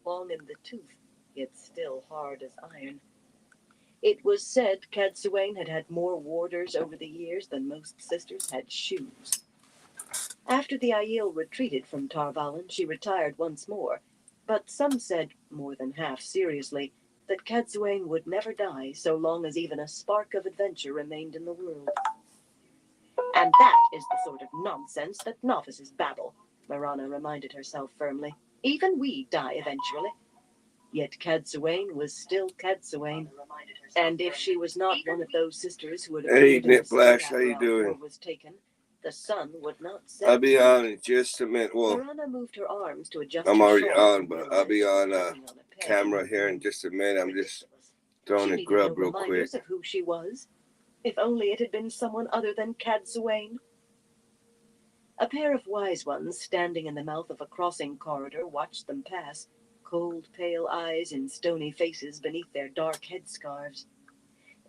long in the tooth, yet still hard as iron. It was said Cadsuane had had more warders over the years than most sisters had shoes. After the Aiel retreated from Tarvalin, she retired once more, but some said, more than half seriously, that Cadsuane would never die so long as even a spark of adventure remained in the world. And that is the sort of nonsense that novices babble, Marana reminded herself firmly. Even we die eventually. Yet Cadsuane was still Cadsuane, and if she was not one of those sisters who had Hey, appeared in the Nick sky Flash, how after you Althor doing? was taken, the sun would not I'll set be tonight. on in just a minute. Well, Marana moved her arms to adjust I'm her already shawl on, and but I'll realized be she was on hanging on a peg in camera her here in room. just a minute. I'm just Ridiculous. throwing She a needed no grub real quick. reminders of who she was. If only it had been someone other than Cadsuane. A pair of wise ones standing in the mouth of a crossing corridor watched them pass, cold, pale eyes in stony faces beneath their dark headscarves.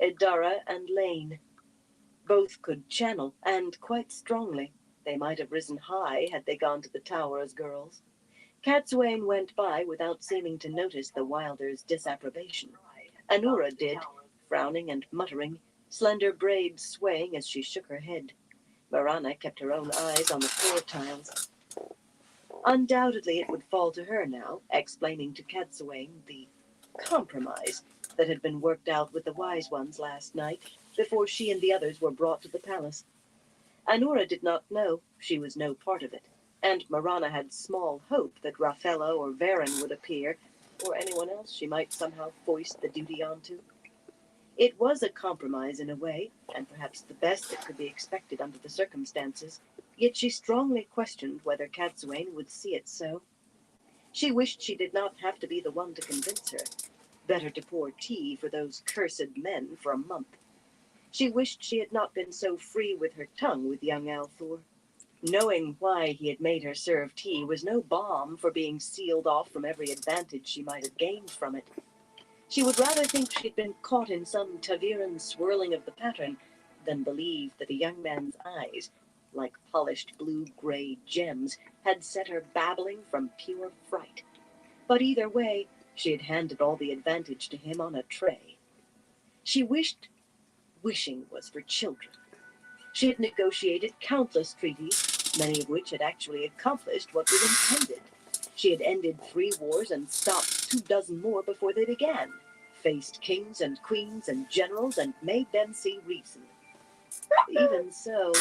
Idara and Lane. Both could channel, and quite strongly. They might have risen high had they gone to the tower as girls. Cadsuane went by without seeming to notice the Wilders' disapprobation. Anura did, frowning and muttering, slender braids swaying as she shook her head. Marana kept her own eyes on the floor tiles. Undoubtedly it would fall to her now, explaining to Cadsuane the compromise that had been worked out with the wise ones last night, before she and the others were brought to the palace. Anura did not know; she was no part of it, and Marana had small hope that Raphella or Varen would appear, or anyone else she might somehow foist the duty onto. It was a compromise in a way, and perhaps the best that could be expected under the circumstances, yet she strongly questioned whether Cadsuane would see it so. She wished she did not have to be the one to convince her. Better to pour tea for those cursed men for a month. She wished she had not been so free with her tongue with young Althor. Knowing why he had made her serve tea was no balm for being sealed off from every advantage she might have gained from it. She would rather think she had been caught in some Taviran swirling of the pattern than believe that a young man's eyes, like polished blue-gray gems, had set her babbling from pure fright. But either way, she had handed all the advantage to him on a tray. She wished wishing was for children. She had negotiated countless treaties, many of which had actually accomplished what was intended. She had ended 3 wars and stopped 24 more before they began, faced kings and queens and generals and made them see reason. Even so,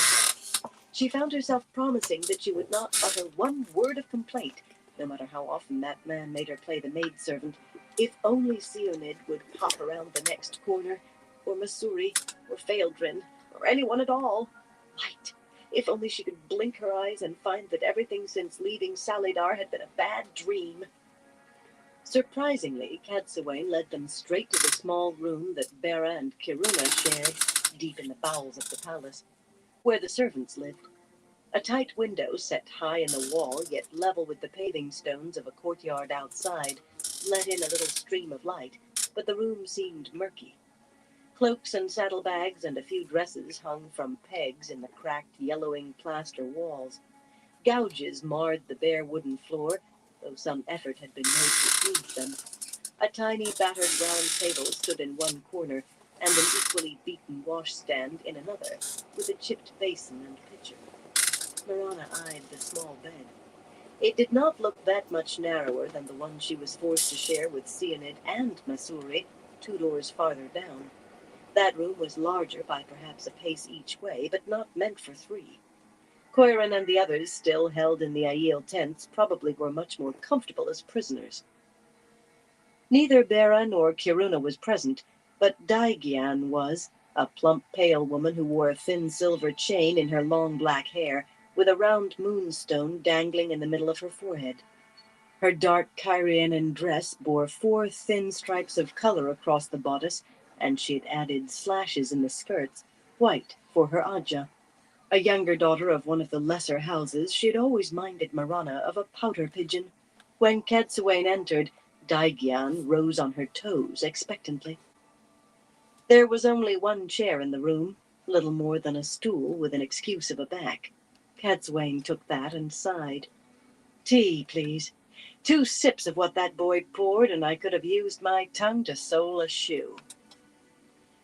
she found herself promising that she would not utter one word of complaint, no matter how often that man made her play the maidservant, if only Sionid would pop around the next corner, or Masuri, or Phaeldrin, or anyone at all. Light! If only she could blink her eyes and find that everything since leaving Salidar had been a bad dream. Surprisingly, Cadsuane led them straight to the small room that Bera and Kiruna shared, deep in the bowels of the palace, where the servants lived. A tight window, set high in the wall, yet level with the paving stones of a courtyard outside, let in a little stream of light, but the room seemed murky. Cloaks and saddlebags and a few dresses hung from pegs in the cracked, yellowing plaster walls. Gouges marred the bare wooden floor, though some effort had been made to smooth them. A tiny, battered round table stood in one corner, and an equally beaten washstand in another, with a chipped basin and pitcher. Marana eyed the small bed. It did not look that much narrower than the one she was forced to share with Sionid and Masuri, 2 doors farther down. That room was larger by perhaps a pace each way, but not meant for 3. Koiran and the others, still held in the Aiel tents, probably were much more comfortable as prisoners. Neither Bera nor Kiruna was present, but Daigian was, a plump, pale woman who wore a thin silver chain in her long black hair, with a round moonstone dangling in the middle of her forehead. Her dark Kyrianan dress bore 4 thin stripes of color across the bodice, and she had added slashes in the skirts, white for her Aja. A younger daughter of one of the lesser houses, she had always minded Marana of a pouter pigeon. When Cadsuane entered, Daigian rose on her toes expectantly. There was only one chair in the room, little more than a stool with an excuse of a back. Cadsuane took that and sighed. Tea, please. 2 sips of what that boy poured, and I could have used my tongue to sole a shoe.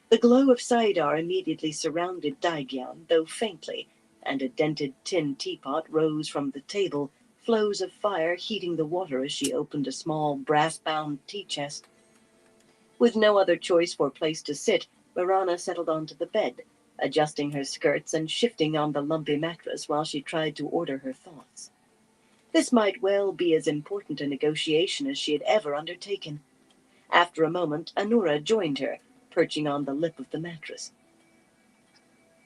The glow of Saidar immediately surrounded Daigyan, though faintly, and a dented tin teapot rose from the table, flows of fire heating the water as she opened a small brass-bound tea chest. With no other choice for a place to sit, Marana settled onto the bed, adjusting her skirts and shifting on the lumpy mattress while she tried to order her thoughts. This might well be as important a negotiation as she had ever undertaken. After a moment, Anura joined her, perching on the lip of the mattress.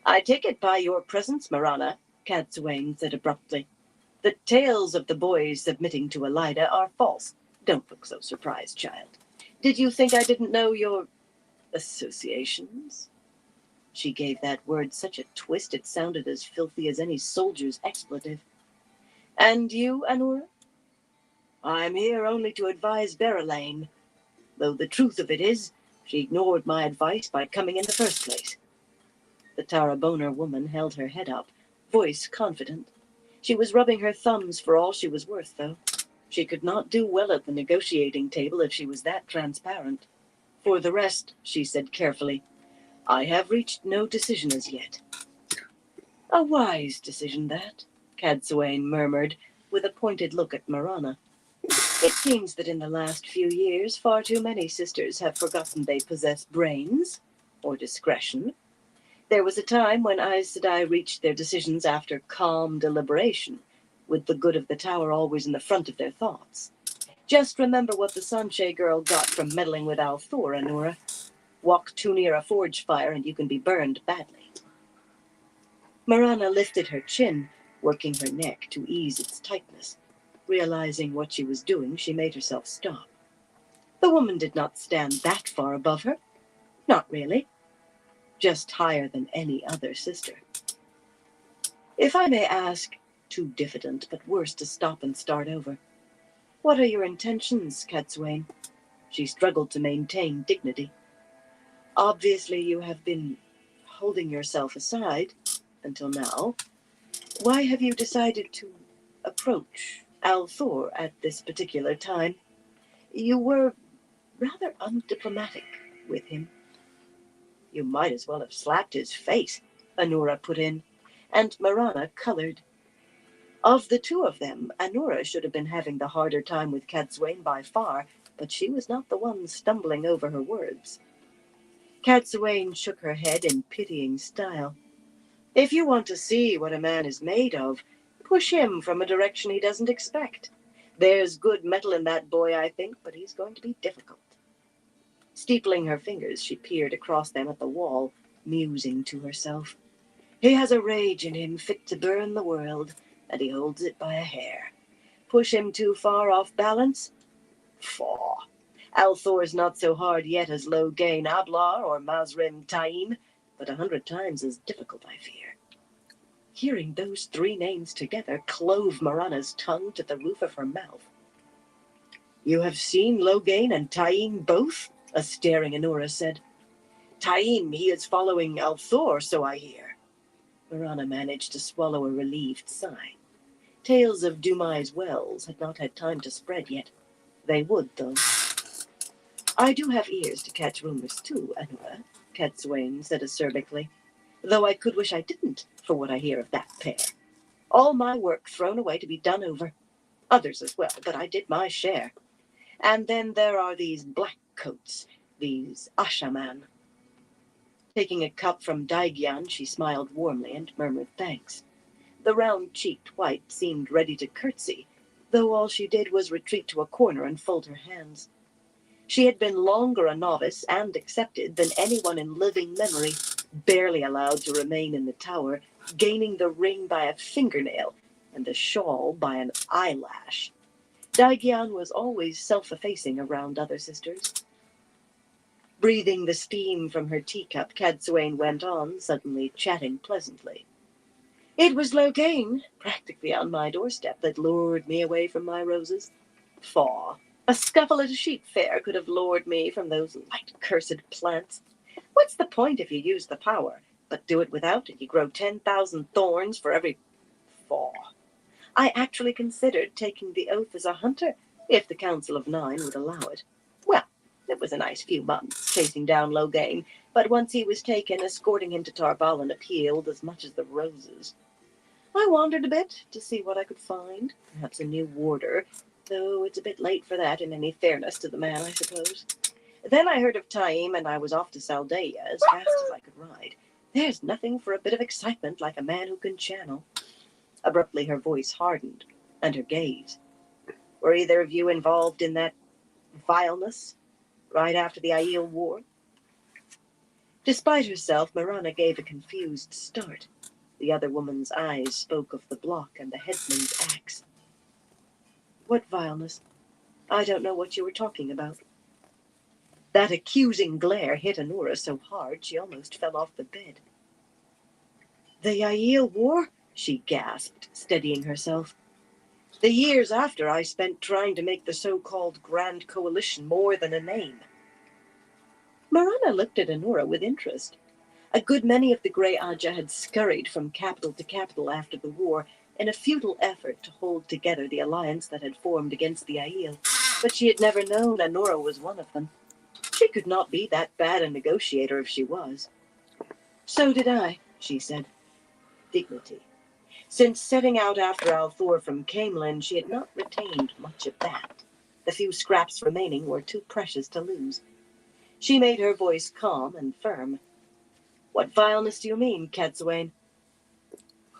"I take it by your presence, Marana," Cadsuane said abruptly. "The tales of the boys submitting to Elida are false. Don't look so surprised, child. Did you think I didn't know your associations?" She gave that word such a twist it sounded as filthy as any soldier's expletive. "And you, Anura?" "I'm here only to advise Berylane, though the truth of it is, she ignored my advice by coming in the first place." The Tarabona woman held her head up, voice confident. She was rubbing her thumbs for all she was worth, though. She could not do well at the negotiating table if she was that transparent. "For the rest," she said carefully, "I have reached no decision as yet." "A wise decision, that," Cadsuane murmured, with a pointed look at Marana. "It seems that in the last few years, far too many sisters have forgotten they possess brains, or discretion. There was a time when Aes Sedai reached their decisions after calm deliberation, with the good of the tower always in the front of their thoughts. Just remember what the Sanche girl got from meddling with Althor, Anura. Walk too near a forge fire and you can be burned badly." Marana lifted her chin, working her neck to ease its tightness. Realizing what she was doing, she made herself stop. The woman did not stand that far above her. Not really. Just higher than any other sister. "If I may ask," too diffident, but worse to stop and start over, "what are your intentions, Cadsuane?" She struggled to maintain dignity. "Obviously you have been holding yourself aside until now. Why have you decided to approach Althor at this particular time? You were rather undiplomatic with him." "You might as well have slapped his face," Anura put in, and Marana colored. Of the 2 of them, Anura should have been having the harder time with Cadsuane by far, but she was not the one stumbling over her words. Cadsuane shook her head in pitying style. "If you want to see what a man is made of, push him from a direction he doesn't expect. There's good metal in that boy, I think, but he's going to be difficult." Steepling her fingers, she peered across them at the wall, musing to herself. "He has a rage in him fit to burn the world, and he holds it by a hair. Push him too far off balance? Faugh! Althor's not so hard yet as Logain Ablar or Mazrim Taim, but 100 times as difficult, I fear." Hearing those 3 names together clove Marana's tongue to the roof of her mouth. "You have seen Logain and Taim both?" a staring Anura said. "Taim, he is following Althor, so I hear." Marana managed to swallow a relieved sigh. Tales of Dumai's wells had not had time to spread yet. They would, though. "I do have ears to catch rumors too, Anura," Cadsuane said acerbically, "though I could wish I didn't for what I hear of that pair. All my work thrown away to be done over. Others as well, but I did my share. And then there are these black coats, these Ashaman." Taking a cup from Daigyan, she smiled warmly and murmured thanks. The round-cheeked wight seemed ready to curtsy, though all she did was retreat to a corner and fold her hands. She had been longer a novice and accepted than anyone in living memory, barely allowed to remain in the tower, gaining the ring by a fingernail and the shawl by an eyelash. Daigyan was always self-effacing around other sisters. Breathing the steam from her teacup, Cadsuane went on, suddenly chatting pleasantly. "It was Logain, practically on my doorstep, that lured me away from my roses. Faugh! A scuffle at a sheep fair could have lured me from those light-cursed plants. What's the point if you use the power, but do it without it? You grow 10,000 thorns for every faugh. I actually considered taking the oath as a hunter, if the Council of Nine would allow it. Well, it was a nice few months chasing down Loghain, but once he was taken, escorting him to Tar Valon appealed as much as the roses. I wandered a bit to see what I could find, perhaps a new warder, though it's a bit late for that in any fairness to the man, I suppose. Then I heard of Taim, and I was off to Saldaea as fast as I could ride. There's nothing for a bit of excitement like a man who can channel. Abruptly her voice hardened, and her gaze. Were either of you involved in that vileness right after the Aiel War? Despite herself, Marana gave a confused start. The other woman's eyes spoke of the block and the headsman's axe. What vileness? I don't know what you were talking about. That accusing glare hit Anura so hard she almost fell off the bed. The Aiel War? She gasped, steadying herself. The years after I spent trying to make the so-called Grand Coalition more than a name. Marana looked at Anura with interest. A good many of the Grey Aja had scurried from capital to capital after the war in a futile effort to hold together the alliance that had formed against the Aiel, but she had never known Anura was one of them. She could not be that bad a negotiator if she was. So did I, she said. Dignity. Since setting out after Althor from Camelin, she had not retained much of that. The few scraps remaining were too precious to lose. She made her voice calm and firm. What vileness do you mean, Cadsuane?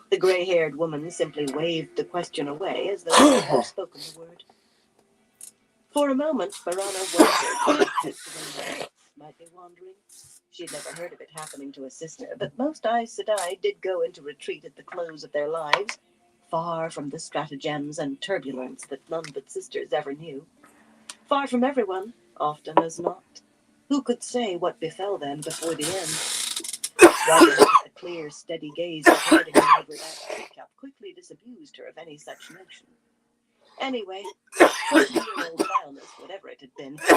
The gray-haired woman simply waved the question away as though she had spoken the word. For a moment, Marana wondered if Cadsuane might be wandering. She had never heard of it happening to a sister, but most Aes Sedai did go into retreat at the close of their lives, far from the stratagems and turbulence that none but sisters ever knew. Far from everyone, often as not. Who could say what befell them before the end? Rather than the clear, steady gaze regarding her over that teacup quickly disabused her of any such notion. Anyway, 20-year-old vileness, whatever it had been, did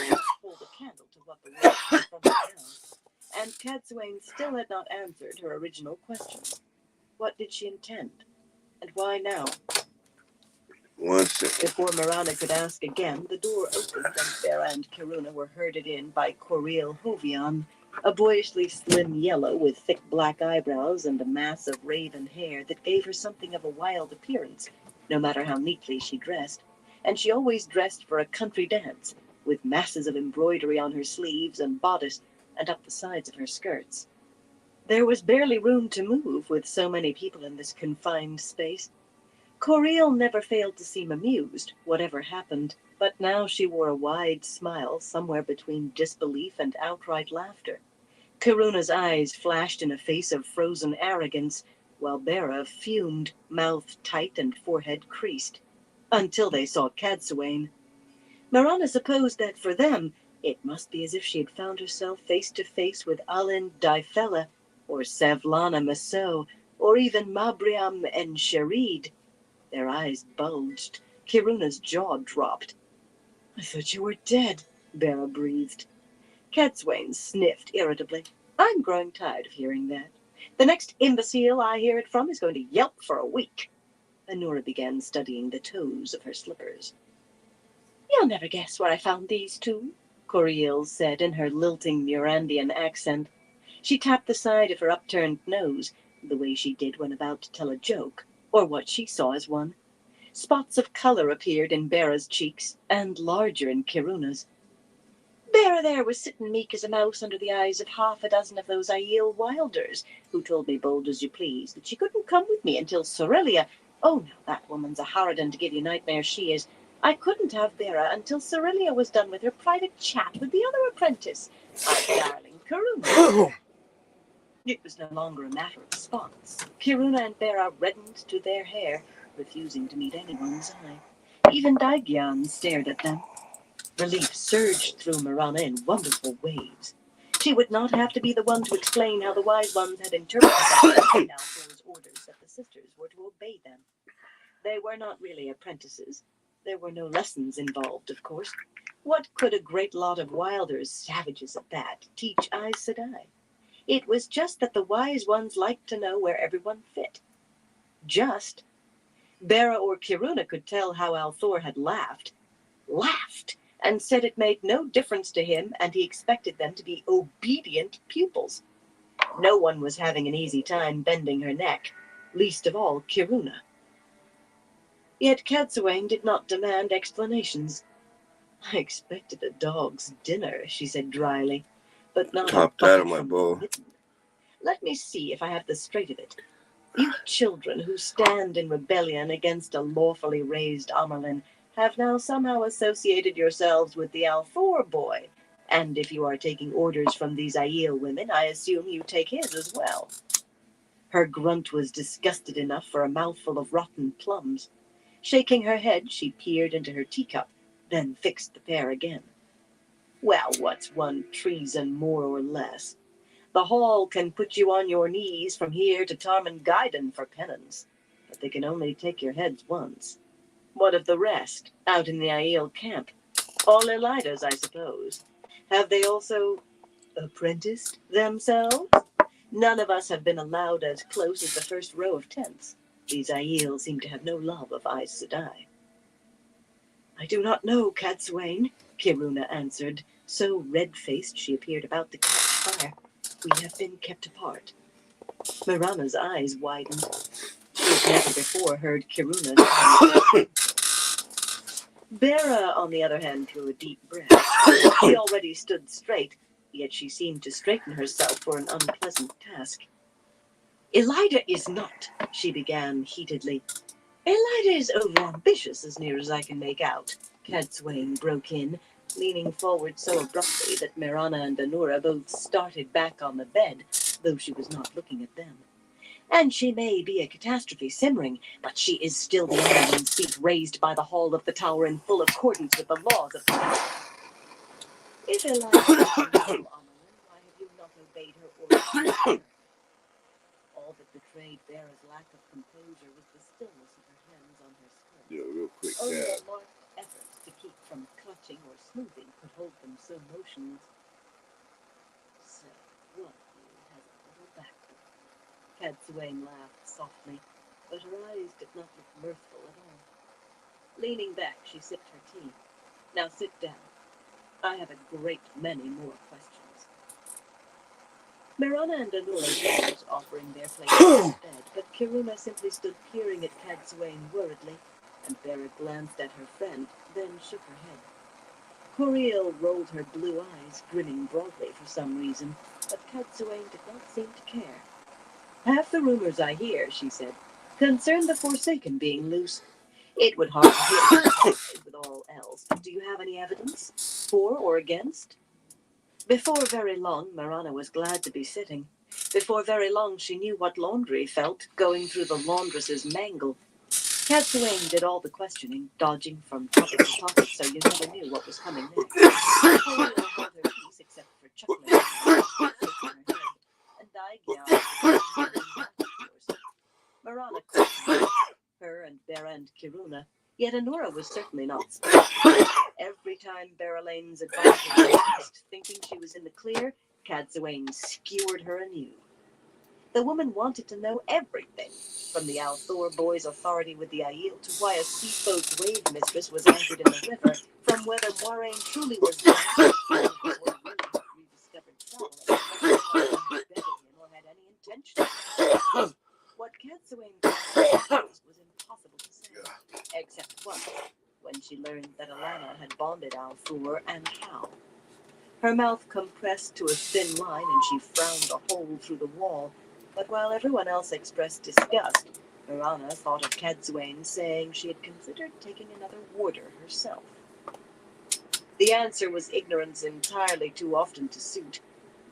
not hold a candle to what the world confronted now. And Cadsuane still had not answered her original question. What did she intend? And why now? 1 second. Before Marana could ask again, the door opened and Bera and Kiruna were herded in by Coriel Hovian, a boyishly slim yellow with thick black eyebrows and a mass of raven hair that gave her something of a wild appearance, no matter how neatly she dressed. And she always dressed for a country dance, with masses of embroidery on her sleeves and bodice and up the sides of her skirts. There was barely room to move with so many people in this confined space. Coriel never failed to seem amused, whatever happened, but now she wore a wide smile somewhere between disbelief and outright laughter. Kiruna's eyes flashed in a face of frozen arrogance, while Bera fumed, mouth tight and forehead creased, until they saw Cadsuane. Marana supposed that for them, it must be as if she had found herself face to face with Alyn Daifella, or Sevlana Maso, or even Mabriam and Sherid. Their eyes bulged. Kiruna's jaw dropped. I thought you were dead, Bera breathed. Cadsuane sniffed irritably. I'm growing tired of hearing that. The next imbecile I hear it from is going to yelp for a week. Anura began studying the toes of her slippers. You'll never guess where I found these two, Coriel said in her lilting Murandian accent. She tapped the side of her upturned nose, the way she did when about to tell a joke, or what she saw as one. Spots of color appeared in Bera's cheeks, and larger in Kiruna's. Bera there was sitting meek as a mouse under the eyes of half a dozen of those Aiel wilders, who told me bold as you please that she couldn't come with me until Sorelia. Oh, now that woman's a harridan to give you nightmares, she is. I couldn't have Bera until Sorelia was done with her private chat with the other apprentice, our darling Kiruna. It was no longer a matter of spots. Kiruna and Bera reddened to their hair, refusing to meet anyone's eye. Even Daigyan stared at them. Relief surged through Marana in wonderful waves. She would not have to be the one to explain how the Wise Ones had interpreted Althor's orders that the sisters were to obey them. They were not really apprentices. There were no lessons involved, of course. What could a great lot of wilders, savages at that, teach Aes Sedai? It was just that the Wise Ones liked to know where everyone fit. Just. Bera or Kiruna could tell how Althor had laughed, and said it made no difference to him and he expected them to be obedient pupils. No one was having an easy time bending her neck, least of all Kiruna. Yet Cadsuane did not demand explanations. I expected a dog's dinner, she said dryly, but not Top a that on bucket my from bowl. the mitten. Let me see if I have the straight of it. You children who stand in rebellion against a lawfully raised Amerlin have now somehow associated yourselves with the Althor boy. And if you are taking orders from these Aiel women, I assume you take his as well. Her grunt was disgusted enough for a mouthful of rotten plums. Shaking her head, she peered into her teacup, then fixed the pair again. Well, what's one treason more or less? The Hall can put you on your knees from here to Tarmangaiden for penance, but they can only take your heads once. What of the rest, out in the Aiel camp? All Elidas, I suppose. Have they also apprenticed themselves? None of us have been allowed as close as the first row of tents. These Aiel seem to have no love of Aes Sedai. I do not know, Cadsuane, Kiruna answered, so red-faced she appeared about to catch fire. We have been kept apart. Mirana's eyes widened. She had never before heard Kiruna say. Bera, on the other hand, drew a deep breath. She already stood straight, yet she seemed to straighten herself for an unpleasant task. Elida is not, she began heatedly. Elida is overambitious, as near as I can make out, Cadsuane broke in, leaning forward so abruptly that Mirana and Anura both started back on the bed, though she was not looking at them. And she may be a catastrophe simmering, but she is still the Amerlin seat raised by the hall of the tower in full accordance with the laws of the tower. If Elida is a real Amerlin, why have you not obeyed her orders? All that betrayed Bera's lack of composure was the stillness of her hands on her skirt. Do a real quick Only dab. a marked effort to keep from clutching or smoothing could hold them so motionless. So, one of you has a little backbone. Cadsuane laughed softly, but her eyes did not look mirthful at all. Leaning back, she sipped her tea. Now sit down. I have a great many more questions. Mirana and Anura rose, offering their place on the bed, but Kiruna simply stood peering at Cadsuane worriedly, and Bera glanced at her friend, then shook her head. Coriel rolled her blue eyes, grinning broadly for some reason, but Cadsuane did not seem to care. Half the rumors I hear, she said, concern the Forsaken being loose. It would hardly be with all else. Do you have any evidence, for or against? Before very long, Mirana was glad to be sitting. Before very long, she knew what laundry felt, going through the laundress's mangle. Cadsuane did all the questioning, dodging from topic to topic, so you never knew what was coming next. Coriel held her peace, except for chuckling and shaking her head, and Daigyal, Mirana questioned her and Bera and Kiruna, yet Anura was certainly not speaking. Every time Berelane's advisor was asked, thinking she was in the clear, Cadsuane skewered her anew. The woman wanted to know everything, from the Althor boy's authority with the Aiel to why a seaboat's wave mistress was anchored in the river, from whether Moiraine truly was there, or rediscovered travel, or had any intention. What Cadsuane was impossible to say, except once, when she learned that Alana had bonded Althor and how. Her mouth compressed to a thin line and she frowned a hole through the wall, but while everyone else expressed disgust, Mirana thought of Cadsuane saying she had considered taking another warder herself. The answer was ignorance entirely too often to suit,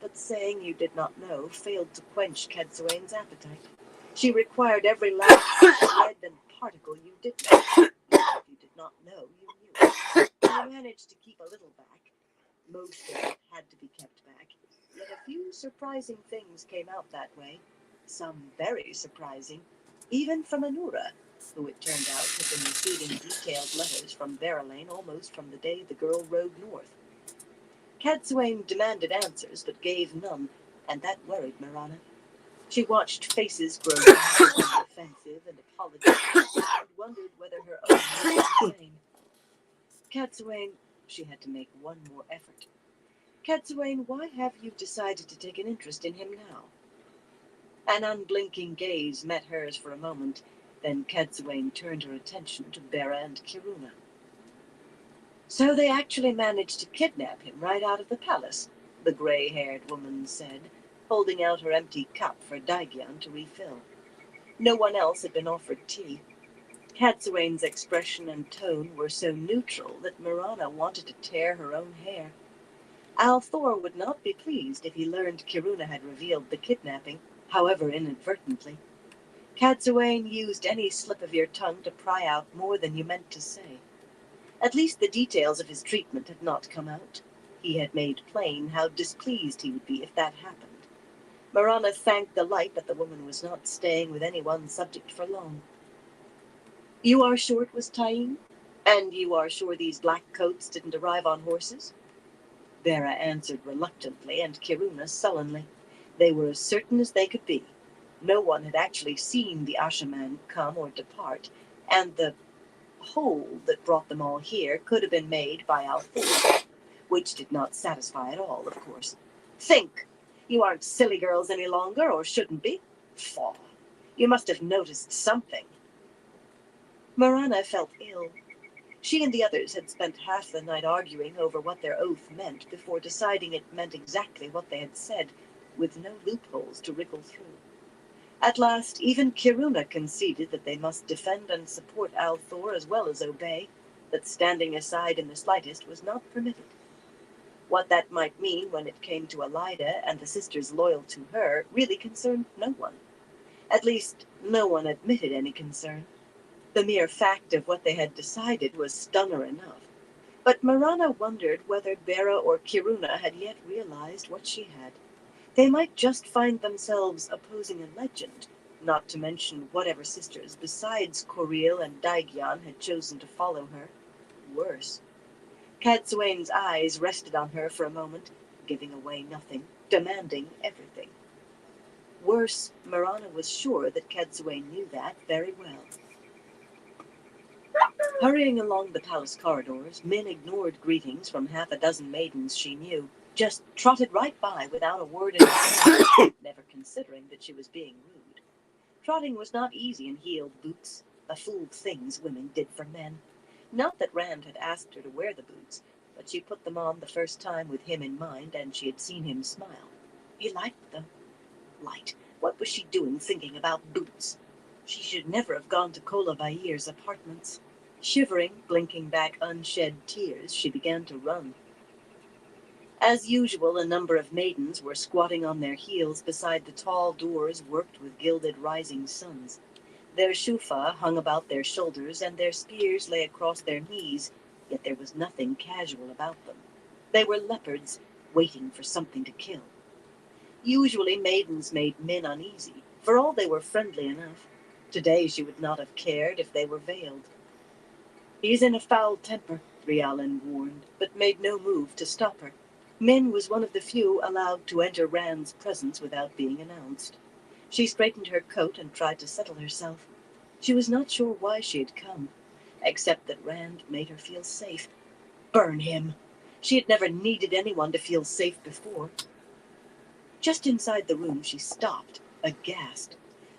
but saying you did not know failed to quench Cadsuane's appetite. She required every last thread and particle you did know. Even if you did not know, you knew. You managed to keep a little back. Most of it had to be kept back. Yet a few surprising things came out that way. Some very surprising, even from Anura, who it turned out had been receiving detailed letters from Berelaine almost from the day the girl rode north. Cadsuane demanded answers, but gave none, and that worried Mirana. She watched faces grow defensive and apologetic, and wondered whether her own was the same. Cadsuane, she had to make one more effort. Cadsuane, why have you decided to take an interest in him now? An unblinking gaze met hers for a moment, then Cadsuane turned her attention to Bera and Kiruna. So they actually managed to kidnap him right out of the palace, the gray-haired woman said, holding out her empty cup for Daigyan to refill. No one else had been offered tea. Cadsuane's expression and tone were so neutral that Marana wanted to tear her own hair. Althor would not be pleased if he learned Kiruna had revealed the kidnapping, however inadvertently. Cadsuane used any slip of your tongue to pry out more than you meant to say. At least the details of his treatment had not come out. He had made plain how displeased he would be if that happened. Marana thanked the light that the woman was not staying with any one subject for long. You are sure it was Taim? And you are sure these black coats didn't arrive on horses? Bera answered reluctantly, and Kiruna sullenly. They were as certain as they could be. No one had actually seen the Ashaman come or depart, and the hole that brought them all here could have been made by Althor, which did not satisfy at all, of course. Think! You aren't silly girls any longer, or shouldn't be. Faugh! You must have noticed something. Marana felt ill. She and the others had spent half the night arguing over what their oath meant before deciding it meant exactly what they had said, with no loopholes to wriggle through. At last, even Kiruna conceded that they must defend and support Althor as well as obey, that standing aside in the slightest was not permitted. What that might mean when it came to Elida and the sisters loyal to her really concerned no one. At least, no one admitted any concern. The mere fact of what they had decided was stunner enough. But Marana wondered whether Bera or Kiruna had yet realized what she had. They might just find themselves opposing a legend, not to mention whatever sisters besides Coril and Daigyan had chosen to follow her. Worse. Cadsuane's eyes rested on her for a moment, giving away nothing, demanding everything. Worse, Marana was sure that Cadsuane knew that very well. Hurrying along the palace corridors, Min ignored greetings from half a dozen maidens she knew, just trotted right by without a word in return, never considering that she was being rude. Trotting was not easy in heeled boots, a fool things women did for men. Not that Rand had asked her to wear the boots, but she put them on the first time with him in mind, and she had seen him smile. He liked them. Light, what was she doing thinking about boots? She should never have gone to Kola Bair's apartments. Shivering, blinking back unshed tears, she began to run. As usual, a number of maidens were squatting on their heels beside the tall doors worked with gilded rising suns. Their shufa hung about their shoulders, and their spears lay across their knees, yet there was nothing casual about them. They were leopards, waiting for something to kill. Usually maidens made Min uneasy, for all they were friendly enough. Today she would not have cared if they were veiled. He's in a foul temper, Rialin warned, but made no move to stop her. Min was one of the few allowed to enter Rand's presence without being announced. She straightened her coat and tried to settle herself. She was not sure why she had come, except that Rand made her feel safe. Burn him! She had never needed anyone to feel safe before. Just inside the room, she stopped, aghast.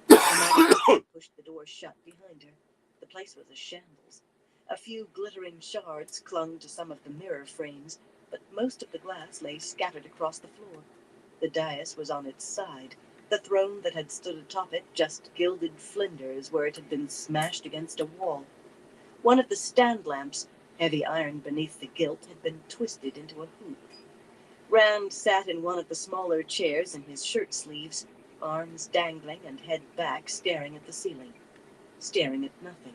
The pushed the door shut behind her. The place was a shambles. A few glittering shards clung to some of the mirror frames, but most of the glass lay scattered across the floor. The dais was on its side. The throne that had stood atop it just gilded flinders where it had been smashed against a wall. One of the stand lamps, heavy iron beneath the gilt, had been twisted into a hoop. Rand sat in one of the smaller chairs in his shirt sleeves, arms dangling and head back, staring at the ceiling. Staring at nothing.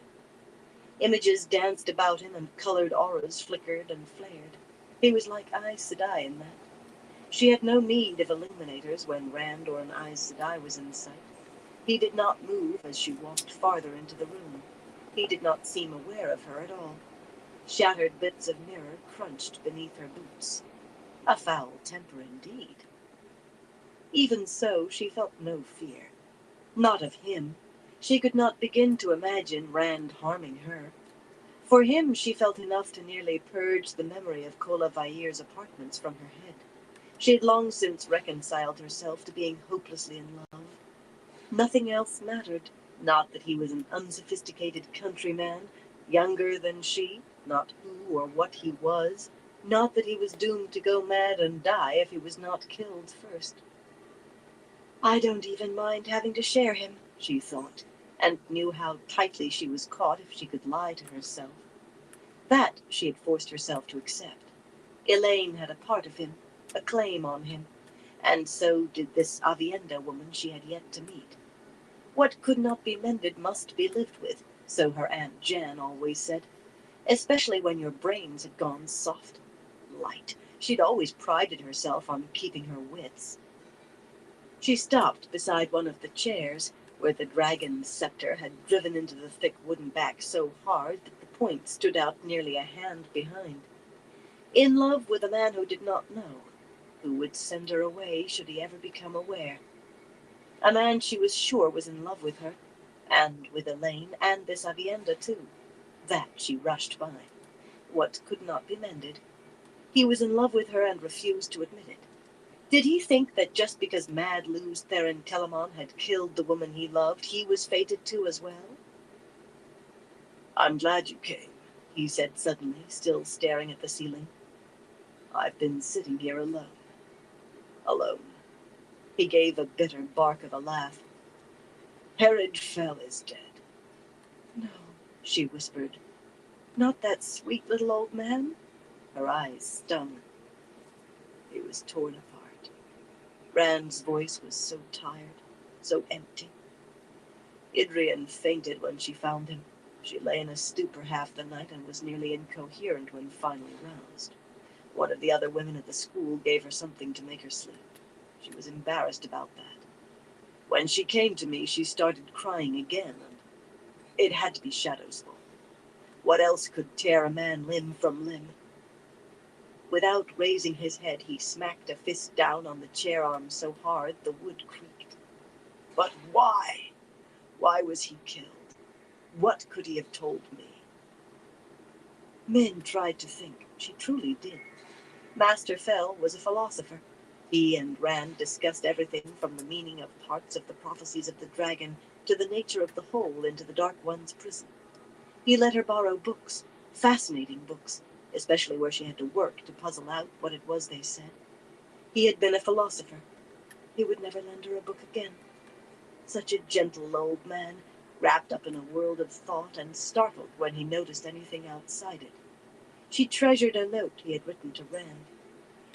Images danced about him and colored auras flickered and flared. He was like Aes Sedai in that. She had no need of illuminators when Rand or an Aes Sedai was in sight. He did not move as she walked farther into the room. He did not seem aware of her at all. Shattered bits of mirror crunched beneath her boots. A foul temper indeed. Even so, she felt no fear. Not of him. She could not begin to imagine Rand harming her. For him, she felt enough to nearly purge the memory of Kola Vair's apartments from her head. She had long since reconciled herself to being hopelessly in love. Nothing else mattered. Not that he was an unsophisticated countryman, younger than she, not who or what he was, not that he was doomed to go mad and die if he was not killed first. I don't even mind having to share him, she thought, and knew how tightly she was caught if she could lie to herself. That she had forced herself to accept. Elaine had a part of him, a claim on him, and so did this Avienda woman she had yet to meet. What could not be mended must be lived with, so her Aunt Jan always said, especially when your brains had gone soft. Light. She'd always prided herself on keeping her wits. She stopped beside one of the chairs, where the dragon's scepter had driven into the thick wooden back so hard that the point stood out nearly a hand behind. In love with a man who did not know, who would send her away should he ever become aware. A man she was sure was in love with her, and with Elaine, and this Avienda too. That she rushed by. What could not be mended? He was in love with her and refused to admit it. Did he think that just because Mad Lou's Theron Telamon had killed the woman he loved, he was fated to as well? I'm glad you came, he said suddenly, still staring at the ceiling. I've been sitting here alone. Alone. He gave a bitter bark of a laugh. Herod Fell is dead. No, she whispered. Not that sweet little old man? Her eyes stung. He was torn apart. Rand's voice was so tired, so empty. Idrian fainted when she found him. She lay in a stupor half the night and was nearly incoherent when finally roused. One of the other women at the school gave her something to make her sleep. She was embarrassed about that. When she came to me, she started crying again, and it had to be Shadow's fault. What else could tear a man limb from limb? Without raising his head, he smacked a fist down on the chair arm so hard the wood creaked. But why? Why was he killed? What could he have told me? Min tried to think. She truly did. Master Fell was a philosopher. He and Rand discussed everything from the meaning of parts of the prophecies of the dragon to the nature of the hole into the Dark One's prison. He let her borrow books, fascinating books, especially where she had to work to puzzle out what it was they said. He had been a philosopher. He would never lend her a book again. Such a gentle old man, wrapped up in a world of thought and startled when he noticed anything outside it. She treasured a note he had written to Rand.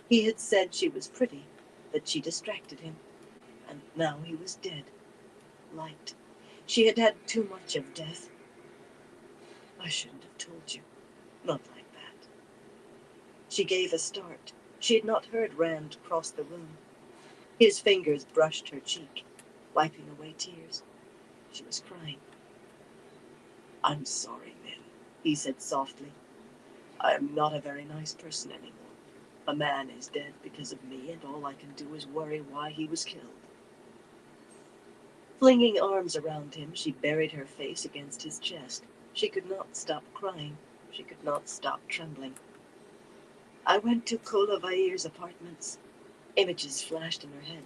He had said she was pretty, that she distracted him, and now he was dead. Light. She had had too much of death. I shouldn't have told you. Not like that. She gave a start. She had not heard Rand cross the room. His fingers brushed her cheek, wiping away tears. She was crying. I'm sorry, Min, he said softly. I am not a very nice person anymore. A man is dead because of me, and all I can do is worry why he was killed. Flinging arms around him, she buried her face against his chest. She could not stop crying. She could not stop trembling. I went to Kola Vair's apartments. Images flashed in her head.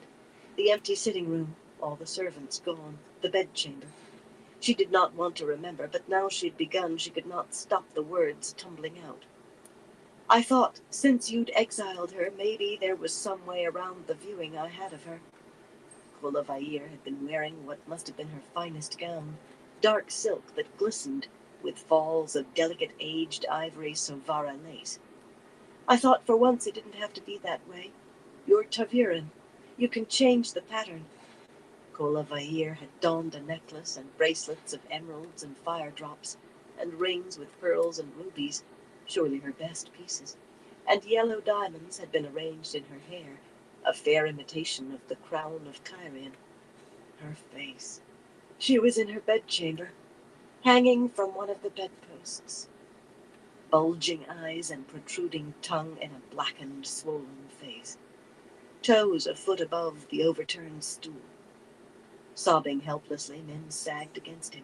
The empty sitting room, all the servants gone, the bedchamber. She did not want to remember, but now she'd begun, she could not stop the words tumbling out. I thought, since you'd exiled her, maybe there was some way around the viewing I had of her. Kola Vair had been wearing what must have been her finest gown, dark silk that glistened, with falls of delicate aged ivory Sovara lace. I thought for once it didn't have to be that way. You're ta'veren. You can change the pattern. Kola Vair had donned a necklace and bracelets of emeralds and fire drops, and rings with pearls and rubies, surely her best pieces, and yellow diamonds had been arranged in her hair, a fair imitation of the crown of Kyrian. Her face. She was in her bedchamber, hanging from one of the bedposts. Bulging eyes and protruding tongue in a blackened, swollen face. toes a foot above the overturned stool. Sobbing helplessly, Min sagged against him.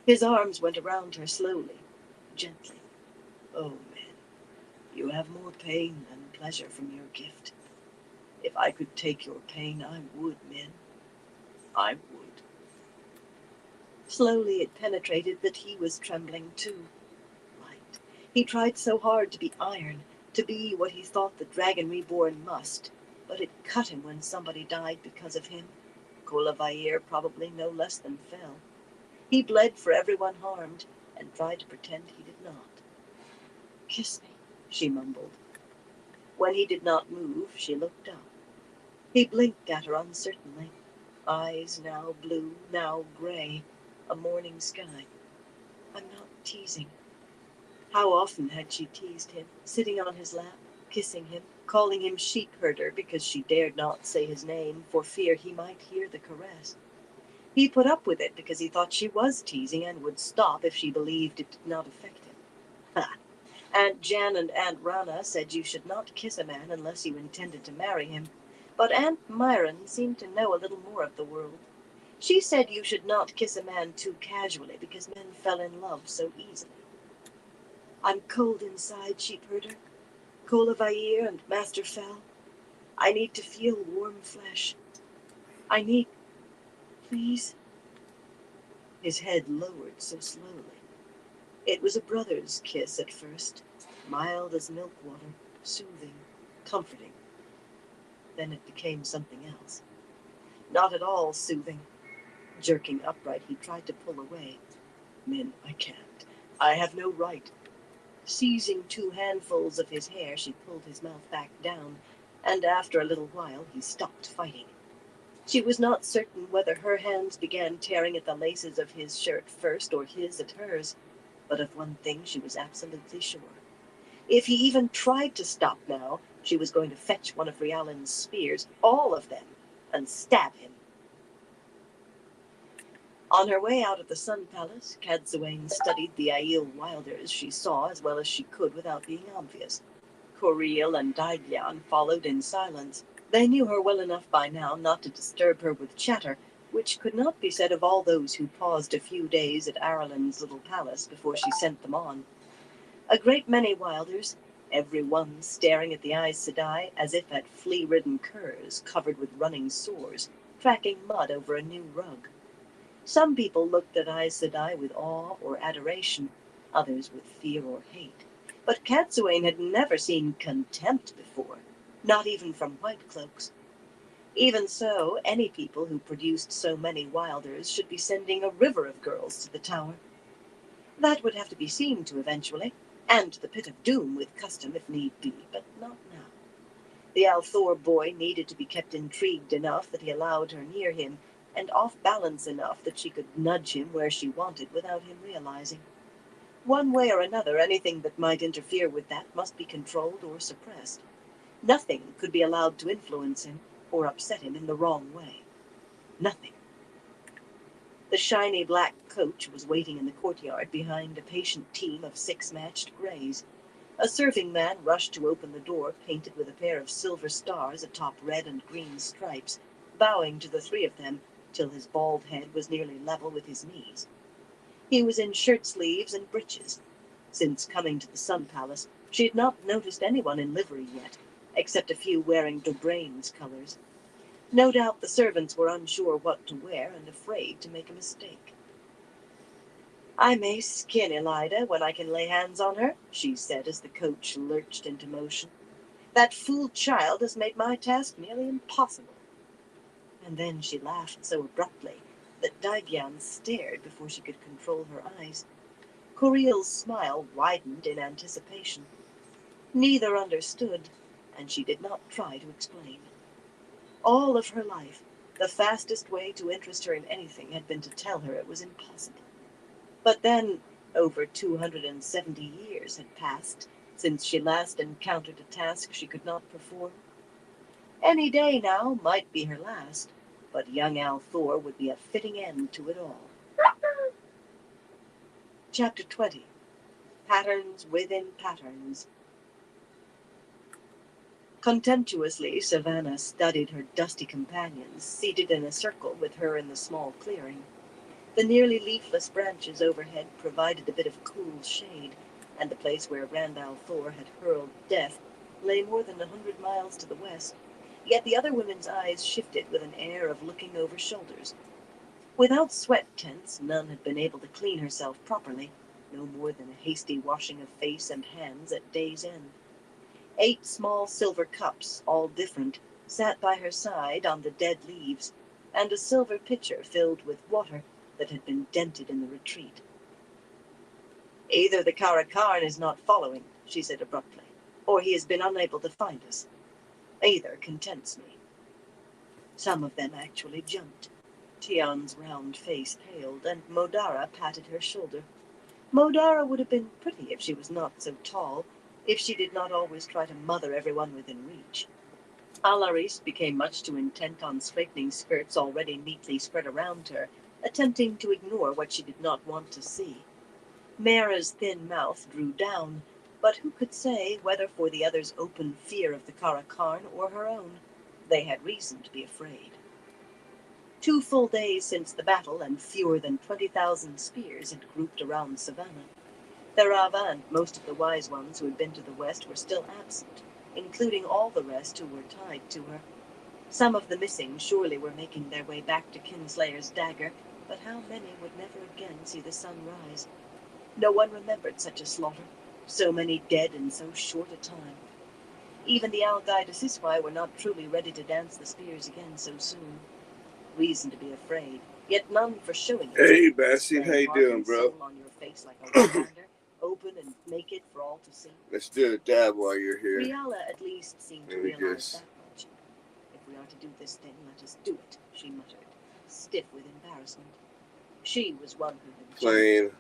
His arms went around her slowly, gently. Oh, Min, you have more pain than pleasure from your gift. If I could take your pain, I would, Min. I would. Slowly it penetrated that he was trembling too. Right. He tried so hard to be iron, to be what he thought the dragon reborn must, but it cut him when somebody died because of him. Colavaier probably no less than fell. He bled for everyone harmed, and tried to pretend he did not. Kiss me, she mumbled. When he did not move, she looked up. He blinked at her uncertainly, eyes now blue, now gray, a morning sky. I'm not teasing. How often had she teased him, sitting on his lap, kissing him, calling him sheep herder because she dared not say his name for fear he might hear the caress. He put up with it because he thought she was teasing and would stop if she believed it did not affect him. Ha! Aunt Jan and Aunt Rana said you should not kiss a man unless you intended to marry him, but Aunt Myron seemed to know a little more of the world. She said you should not kiss a man too casually because men fell in love so easily. I'm cold inside, sheep herder. Colavaier and Master Fell. I need to feel warm flesh. I need... Please? His head lowered so slowly. It was a brother's kiss at first, mild as milk water, soothing, comforting. Then it became something else. Not at all soothing. Jerking upright, he tried to pull away. Min, I can't. I have no right. Seizing 2 handfuls of his hair, she pulled his mouth back down, and after a little while he stopped fighting. She was not certain whether her hands began tearing at the laces of his shirt first or his at hers, but of one thing she was absolutely sure. If he even tried to stop now, she was going to fetch one of Rialin's spears, all of them, and stab him. On her way out of the Sun Palace, Cadsuane studied the Aiel wilders she saw as well as she could without being obvious. Coriel and Daigyan followed in silence. They knew her well enough by now not to disturb her with chatter, which could not be said of all those who paused a few days at Aralin's little palace before she sent them on. A great many wilders, every one staring at the Aes Sedai as if at flea-ridden curs covered with running sores, tracking mud over a new rug. Some people looked at Aes Sedai with awe or adoration, others with fear or hate. But Cadsuane had never seen contempt before, not even from white cloaks. Even so, any people who produced so many wilders should be sending a river of girls to the tower. That would have to be seen to eventually, and to the pit of doom with custom if need be, but not now. The al'Thor boy needed to be kept intrigued enough that he allowed her near him, and off balance enough that she could nudge him where she wanted without him realizing. One way or another, anything that might interfere with that must be controlled or suppressed. Nothing could be allowed to influence him or upset him in the wrong way. Nothing. The shiny black coach was waiting in the courtyard behind a patient team of 6 matched greys. A serving man rushed to open the door, painted with a pair of silver stars atop red and green stripes, bowing to the 3 of them till his bald head was nearly level with his knees. He was in shirt sleeves and breeches. Since coming to the Sun Palace, she had not noticed anyone in livery yet, except a few wearing Dobrain's colors. No doubt the servants were unsure what to wear and afraid to make a mistake. I may skin Elida when I can lay hands on her, she said as the coach lurched into motion. That fool child has made my task nearly impossible. And then she laughed so abruptly that Daigyan stared before she could control her eyes. Coriel's smile widened in anticipation. Neither understood, and she did not try to explain. All of her life, the fastest way to interest her in anything had been to tell her it was impossible. But then, over 270 years had passed since she last encountered a task she could not perform. Any day now might be her last, but young al'Thor would be a fitting end to it all. Chapter 20. Patterns within patterns. Contemptuously, Savannah studied her dusty companions, seated in a circle with her in the small clearing. The nearly leafless branches overhead provided a bit of cool shade, and the place where Randall Thor had hurled death lay more than 100 miles to the west. Yet the other women's eyes shifted with an air of looking over shoulders. Without sweat tents, none had been able to clean herself properly, no more than a hasty washing of face and hands at day's end. 8 small silver cups, all different, sat by her side on the dead leaves, and a silver pitcher filled with water that had been dented in the retreat. Either the Karakarn is not following, she said abruptly, or he has been unable to find us. Either contents me. Some of them actually jumped. Tian's round face paled, and Modara patted her shoulder. Modara would have been pretty if she was not so tall, if she did not always try to mother everyone within reach. Alaris became much too intent on straightening skirts already neatly spread around her, attempting to ignore what she did not want to see. Mara's thin mouth drew down, but who could say whether for the other's open fear of the Karakarn or her own? They had reason to be afraid. 2 full days since the battle, and fewer than 20,000 spears had grouped around Savannah. Tharava and most of the wise ones who had been to the west were still absent, including all the rest who were tied to her. Some of the missing surely were making their way back to Kinslayer's dagger, but how many would never again see the sun rise? No one remembered such a slaughter, so many dead in so short a time. Even the Algai Siswai were not truly ready to dance the spears again so soon. Reason to be afraid, yet none for showing it. Hey, Bessie, how you doing, bro? On your face like a Wetlander, open and naked for all to see. Let's do a dab while you're here. Riala at least seemed to realize that much. If we are to do this thing, let us do it, she muttered, stiff with embarrassment. She was one who had playing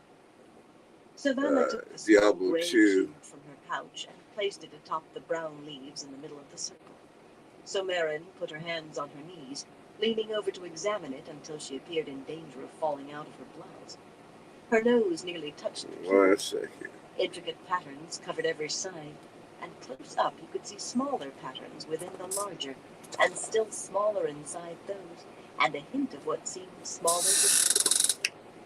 Savannah took the small Diablo gray 2 cube from her pouch and placed it atop the brown leaves in the middle of the circle. Somarin put her hands on her knees, leaning over to examine it until she appeared in danger of falling out of her blouse. Her nose nearly touched the cube. 1 second. Intricate patterns covered every side, and close up you could see smaller patterns within the larger, and still smaller inside those, and a hint of what seemed smaller.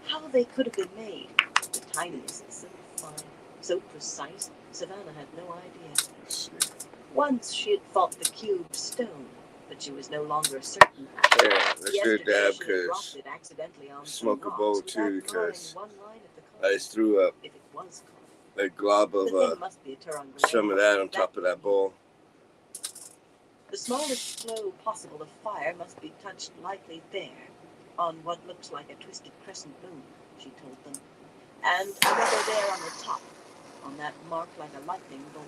How they could have been made, the tiniest, so fine, so precise, Savannah had no idea. Once she had thought the cube stone, but she was no longer certain. Yeah, let's do a dab because smoke a bowl too because I just threw up a glob of some of that on top of that bowl. The smallest flow possible of fire must be touched lightly there, on what looks like a twisted crescent moon, she told them, and another there on the top, on that mark like a lightning bolt.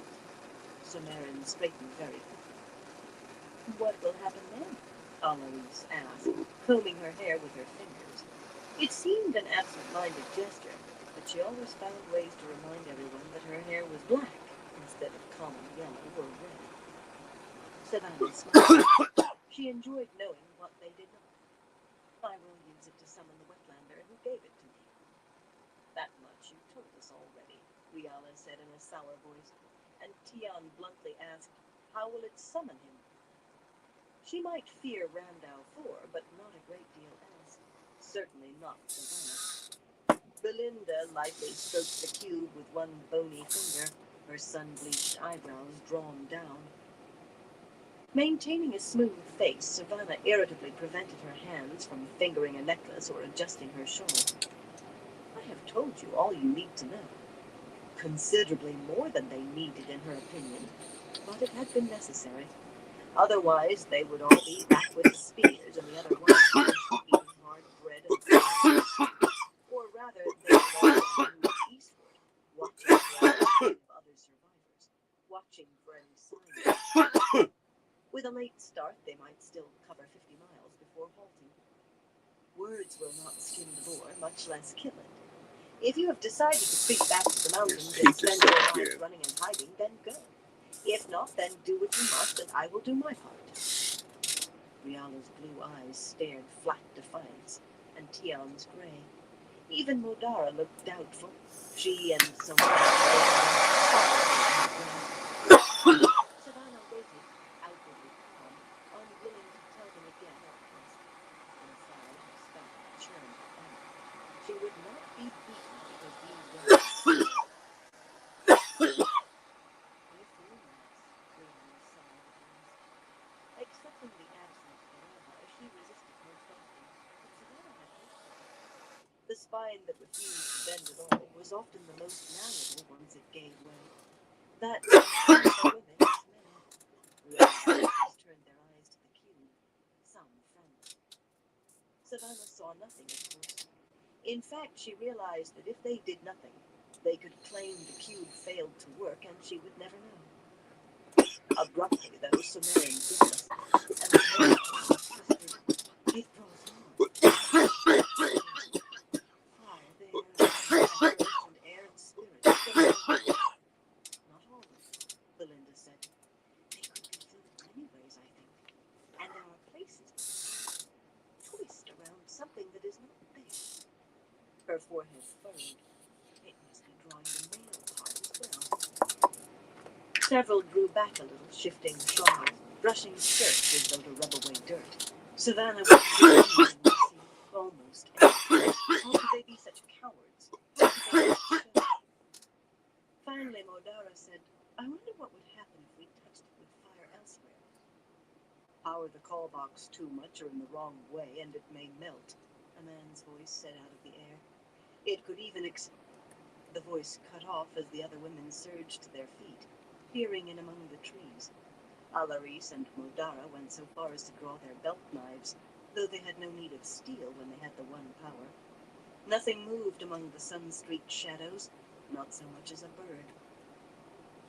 Somarin straightened very quickly. What will happen then? Alaris asked, combing her hair with her fingers. It seemed an absent-minded gesture, but she always found ways to remind everyone that her hair was black instead of common yellow or red. Savannah smiled. She enjoyed knowing what they did not. I will use it to summon the Wetlander who gave it to me. That much you told us already, Riala said in a sour voice, and Tian bluntly asked, how will it summon him? She might fear Randall Thor, but not a great deal else. Certainly not Savannah. Belinda lightly stroked the cube with one bony finger, her sun-bleached eyebrows drawn down. Maintaining a smooth face, Savannah irritably prevented her hands from fingering a necklace or adjusting her shawl. I have told you all you need to know. Considerably more than they needed in her opinion, but it had been necessary. Otherwise, they would all be back with the spears and the other ones eating hard bread and or rather, they would all move eastward, watching for other survivors, watching for any signs. With a late start, they might still cover 50 miles before halting. Words will not skin the boar, much less kill it. If you have decided to creep back to the mountains and spend your lives running and hiding, then go. If not, then do what you must, and I will do my part. Riala's blue eyes stared flat defiance, and Tian's gray. Even Modara looked doubtful. She and someone Savannah waited, seemingly absent Diana, she resisted most often, but Savannah had hope for her. The spine that refused to bend at all was often the most malleable once it gave way. That was true for women as men. Realizers turned their eyes to the cube, some friendly. Savannah saw nothing, of course. In fact, she realized that if they did nothing, they could claim the cube failed to work and she would never know. Abruptly, though, Sumerian bit us, and the pair whispered, "It draws more. Fire there, and earth and air and spirit. Not always," Belinda said. "They could be filled in many ways, I think. And there are places twist around something that is not there." Her forehead furrowed. It must be drawing the male part as well. Several drew back a little, shifting shawls, brushing skirts as though to rub away dirt. Savannah was almost angry. How could they be such cowards? How could they not show? Finally, Modara said, "I wonder what would happen if we touched it with fire elsewhere. Power the call box too much or in the wrong way, and it may melt," a man's voice said out of the air. It could even The voice cut off as the other women surged to their feet, peering in among the trees. Alaris and Modara went so far as to draw their belt knives, though they had no need of steel when they had the one power. Nothing moved among the sun-streaked shadows, not so much as a bird.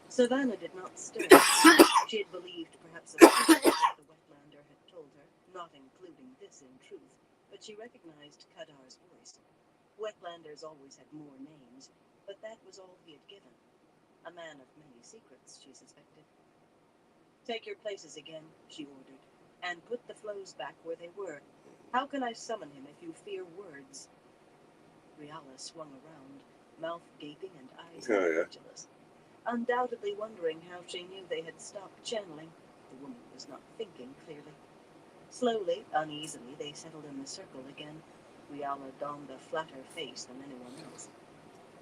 Savannah did not stir. She had believed perhaps a little of what the Wetlander had told her, not including this in truth, but she recognized Kadar's voice. Wetlanders always had more names, but that was all he had given. A man of many secrets, she suspected. "Take your places again," she ordered, "and put the flows back where they were. How can I summon him if you fear words?" Riala swung around, mouth gaping and eyes incredulous. Undoubtedly wondering how she knew they had stopped channeling, the woman was not thinking clearly. Slowly, uneasily, they settled in the circle again. Riala donned a flatter face than anyone else.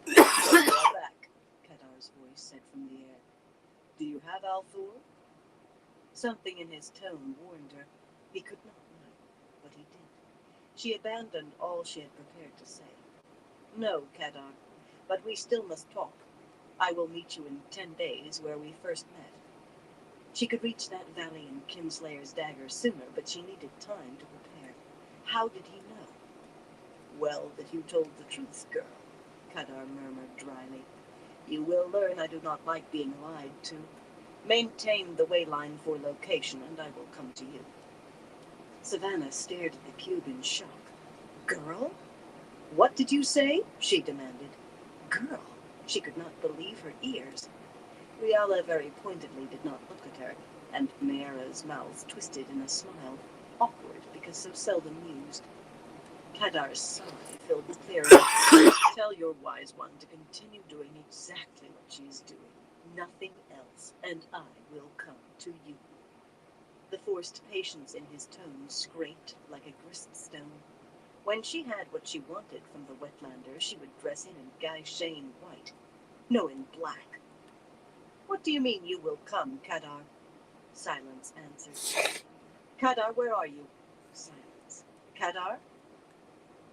"You're back," Kadar's voice said from the air. "Do you have Althor?" Something in his tone warned her. He could not know, but he did. She abandoned all she had prepared to say. "No, Kadar, but we still must talk. I will meet you in 10 days where we first met." She could reach that valley in Kinslayer's dagger sooner, but she needed time to prepare. How did he know? "Well that you told the truth, girl," Kadar murmured dryly. "You will learn I do not like being lied to. Maintain the wayline for location, and I will come to you." Savannah stared at the cube in shock. "Girl? What did you say?" she demanded. Girl? She could not believe her ears. Riala very pointedly did not look at her, and Mayara's mouth twisted in a smile, awkward because so seldom used. Kadar's sigh filled the clearing. "Tell your wise one to continue doing exactly what she is doing. Nothing else, and I will come to you." The forced patience in his tone scraped like a griststone. When she had what she wanted from the Wetlander, she would dress in Guy Shane white. No, in black. "What do you mean you will come, Kadar?" Silence answered. "Kadar, where are you?" Silence. "Kadar?"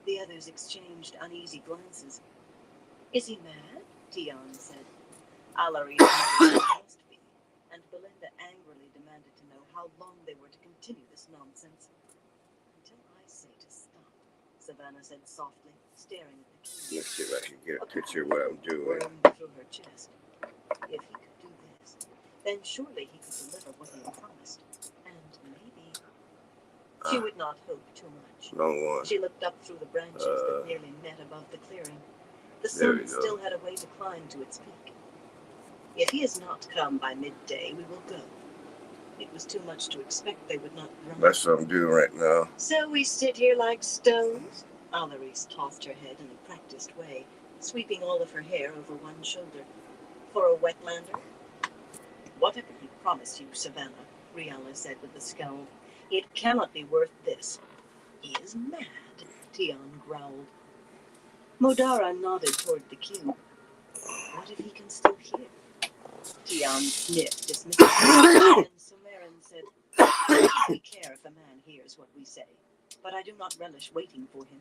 The others exchanged uneasy glances. "Is he mad?" Tian said. Alaris must be, and Belinda angrily demanded to know how long they were to continue this nonsense. "Until I say to stop," Savannah said softly, staring at the key. Let's see if I can get a picture of what I'm doing. Through her chest. If he could do this, then surely he could deliver what he had promised. And maybe... She would not hope too much. Long one. She looked up through the branches that nearly met above the clearing. The sun still had a way to climb to its peak. "If he has not come by midday, we will go." It was too much to expect they would not run. That's what I'm doing right now. "So we sit here like stones?" Alaris tossed her head in a practiced way, sweeping all of her hair over one shoulder. "For a Wetlander?" "Whatever he promised you, Savannah," Riala said with a scowl, "it cannot be worth this." "He is mad," Tian growled. Modara nodded toward the cube. "What if he can still hear?" Tian sniffed dismissively, and Sumeran said, We care if a man hears what we say, but I do not relish waiting for him.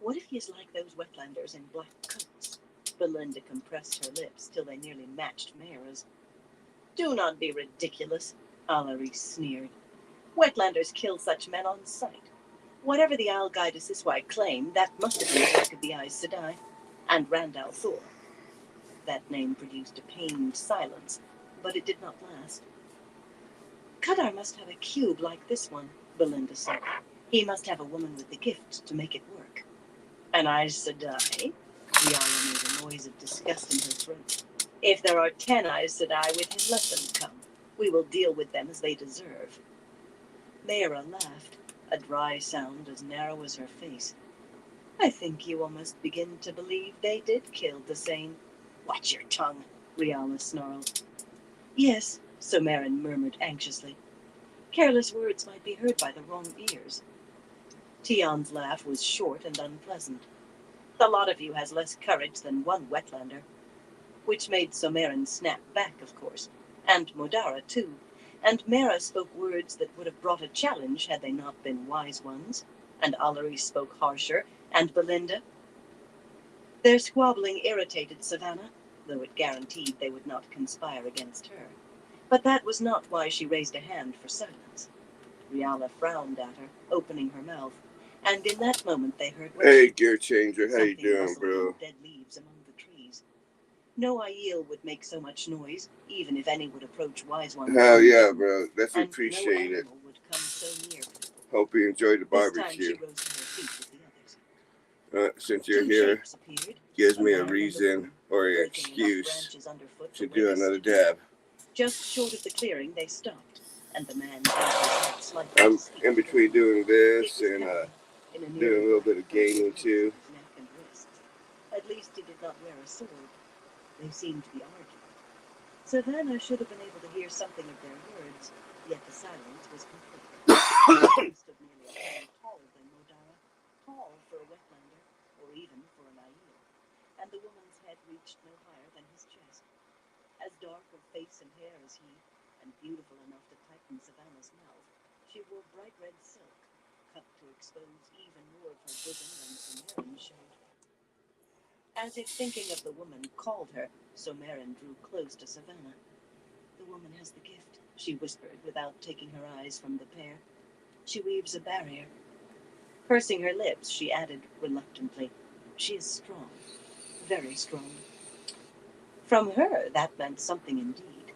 What if he is like those wetlanders in black coats? Belinda compressed her lips till they nearly matched Mayra's. Do not be ridiculous, Alarie sneered. Wetlanders kill such men on sight. Whatever the Algaida Siswai claimed, that must have been the work of the Aes Sedai and Randall Thor. That name produced a pained silence, but it did not last. Kadar must have a cube like this one, Belinda said. He must have a woman with the gift to make it work. An Aes Sedai? Riala made a noise of disgust in her throat. If there are 10 Aes Sedai with him, let them come. We will deal with them as they deserve. Mayra laughed, a dry sound as narrow as her face. I think you almost begin to believe they did kill Dysane. Watch your tongue, Riala snarled. Yes, Somarin murmured anxiously. Careless words might be heard by the wrong ears. Tion's laugh was short and unpleasant. The lot of you has less courage than one wetlander. Which made Somarin snap back, of course, and Modara too, and Mayra spoke words that would have brought a challenge had they not been wise ones, and Alarie spoke harsher, and Belinda. Their squabbling irritated Savannah, though it guaranteed they would not conspire against her. But that was not why she raised a hand for silence. Riala frowned at her, opening her mouth, and in that moment they heard... Hey, Gear Changer, how you doing, bro? Dead leaves among the trees. No Aiel would make so much noise, even if any would approach wise ones. Hell yeah, bro. That's and appreciate no it. would come so near. Hope you enjoyed the This time barbecue. she rose to her feet with the others. Since you're Two here, shapes appeared, gives me a man and reason woman, or an breaking enough excuse branches underfoot to for do waste. another dab. Just short of the clearing, they stopped, and the man bent his head slightly I'm to speak in to between them. doing this It was and heavy, in a doing nearly a little bit of black coat gaming with too. his neck and wrists. At least he did not wear a sword. They seemed to be arguing. Savannah should have been able to hear something of their words, yet the silence was complete. He stood nearly a hand taller than Modara, tall for a wetlander, or even for an Aiel, and the woman's head reached no higher than his chest. As dark of face and hair as he, and beautiful enough to tighten Savannah's mouth, she wore bright red silk, cut to expose even more of her bosom than Somarin showed. As if thinking of the woman called her, Somarin drew close to Savannah. The woman has the gift, she whispered without taking her eyes from the pair. She weaves a barrier. Pursing her lips, she added reluctantly, she is strong, very strong. From her, that meant something indeed.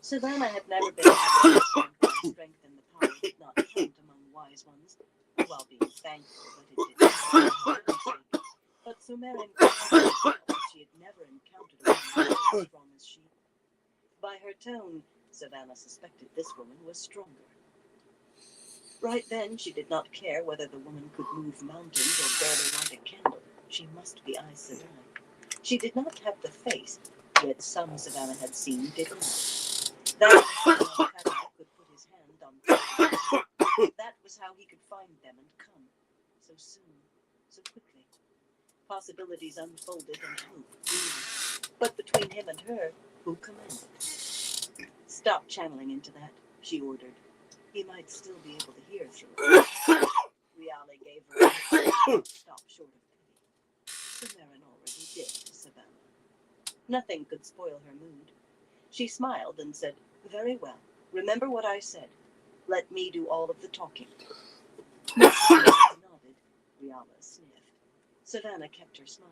Savannah had never been able to understand why strength and the power did not count among wise ones, while being thankful that it did not. But Somarin confessed that she had never encountered a woman as strong as she. By her tone, Savannah suspected this woman was stronger. Right then, she did not care whether the woman could move mountains or barely light a candle. She must be Aes Sedai. She did not have the face, yet some Savannah had seen did not. That Kadar could put his hand on fire. That was how he could find them and come. So soon, so quickly. Possibilities unfolded and hope grew. But between him and her, who commanded? Stop channeling into that, she ordered. He might still be able to hear through it. Riale gave her a stop short of pity. Somarin already did, Savannah. Nothing could spoil her mood. She smiled and said, very well. Remember what I said. Let me do all of the talking. Nodded. Riala sniffed. Savannah kept her smile.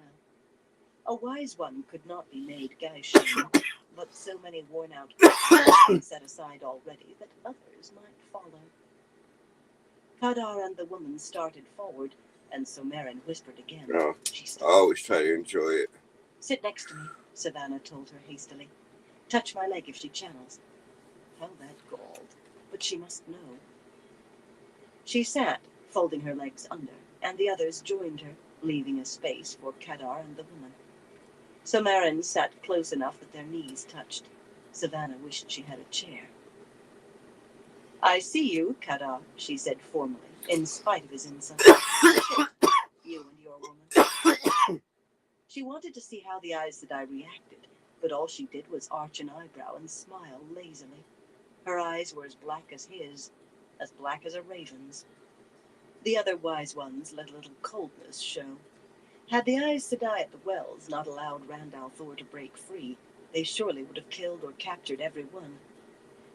A wise one could not be made Gaishan, but so many worn-out people set aside already that others might follow. Kadar and the woman started forward, and Somarin whispered again. No, I always try to enjoy it. Sit next to me, Savannah told her hastily. Touch my leg if she channels. How that galled, but she must know. She sat, folding her legs under, and the others joined her, leaving a space for Kadar and the woman. Somarin sat close enough that their knees touched. Savannah wished she had a chair. I see you, Kadar, she said formally, in spite of his insult. You and your woman. She wanted to see how the Aes Sedai reacted, but all she did was arch an eyebrow and smile lazily. Her eyes were as black as his, as black as a raven's. The other wise ones let a little coldness show. Had the Aes Sedai at the wells not allowed Rand al'Thor to break free, they surely would have killed or captured every one.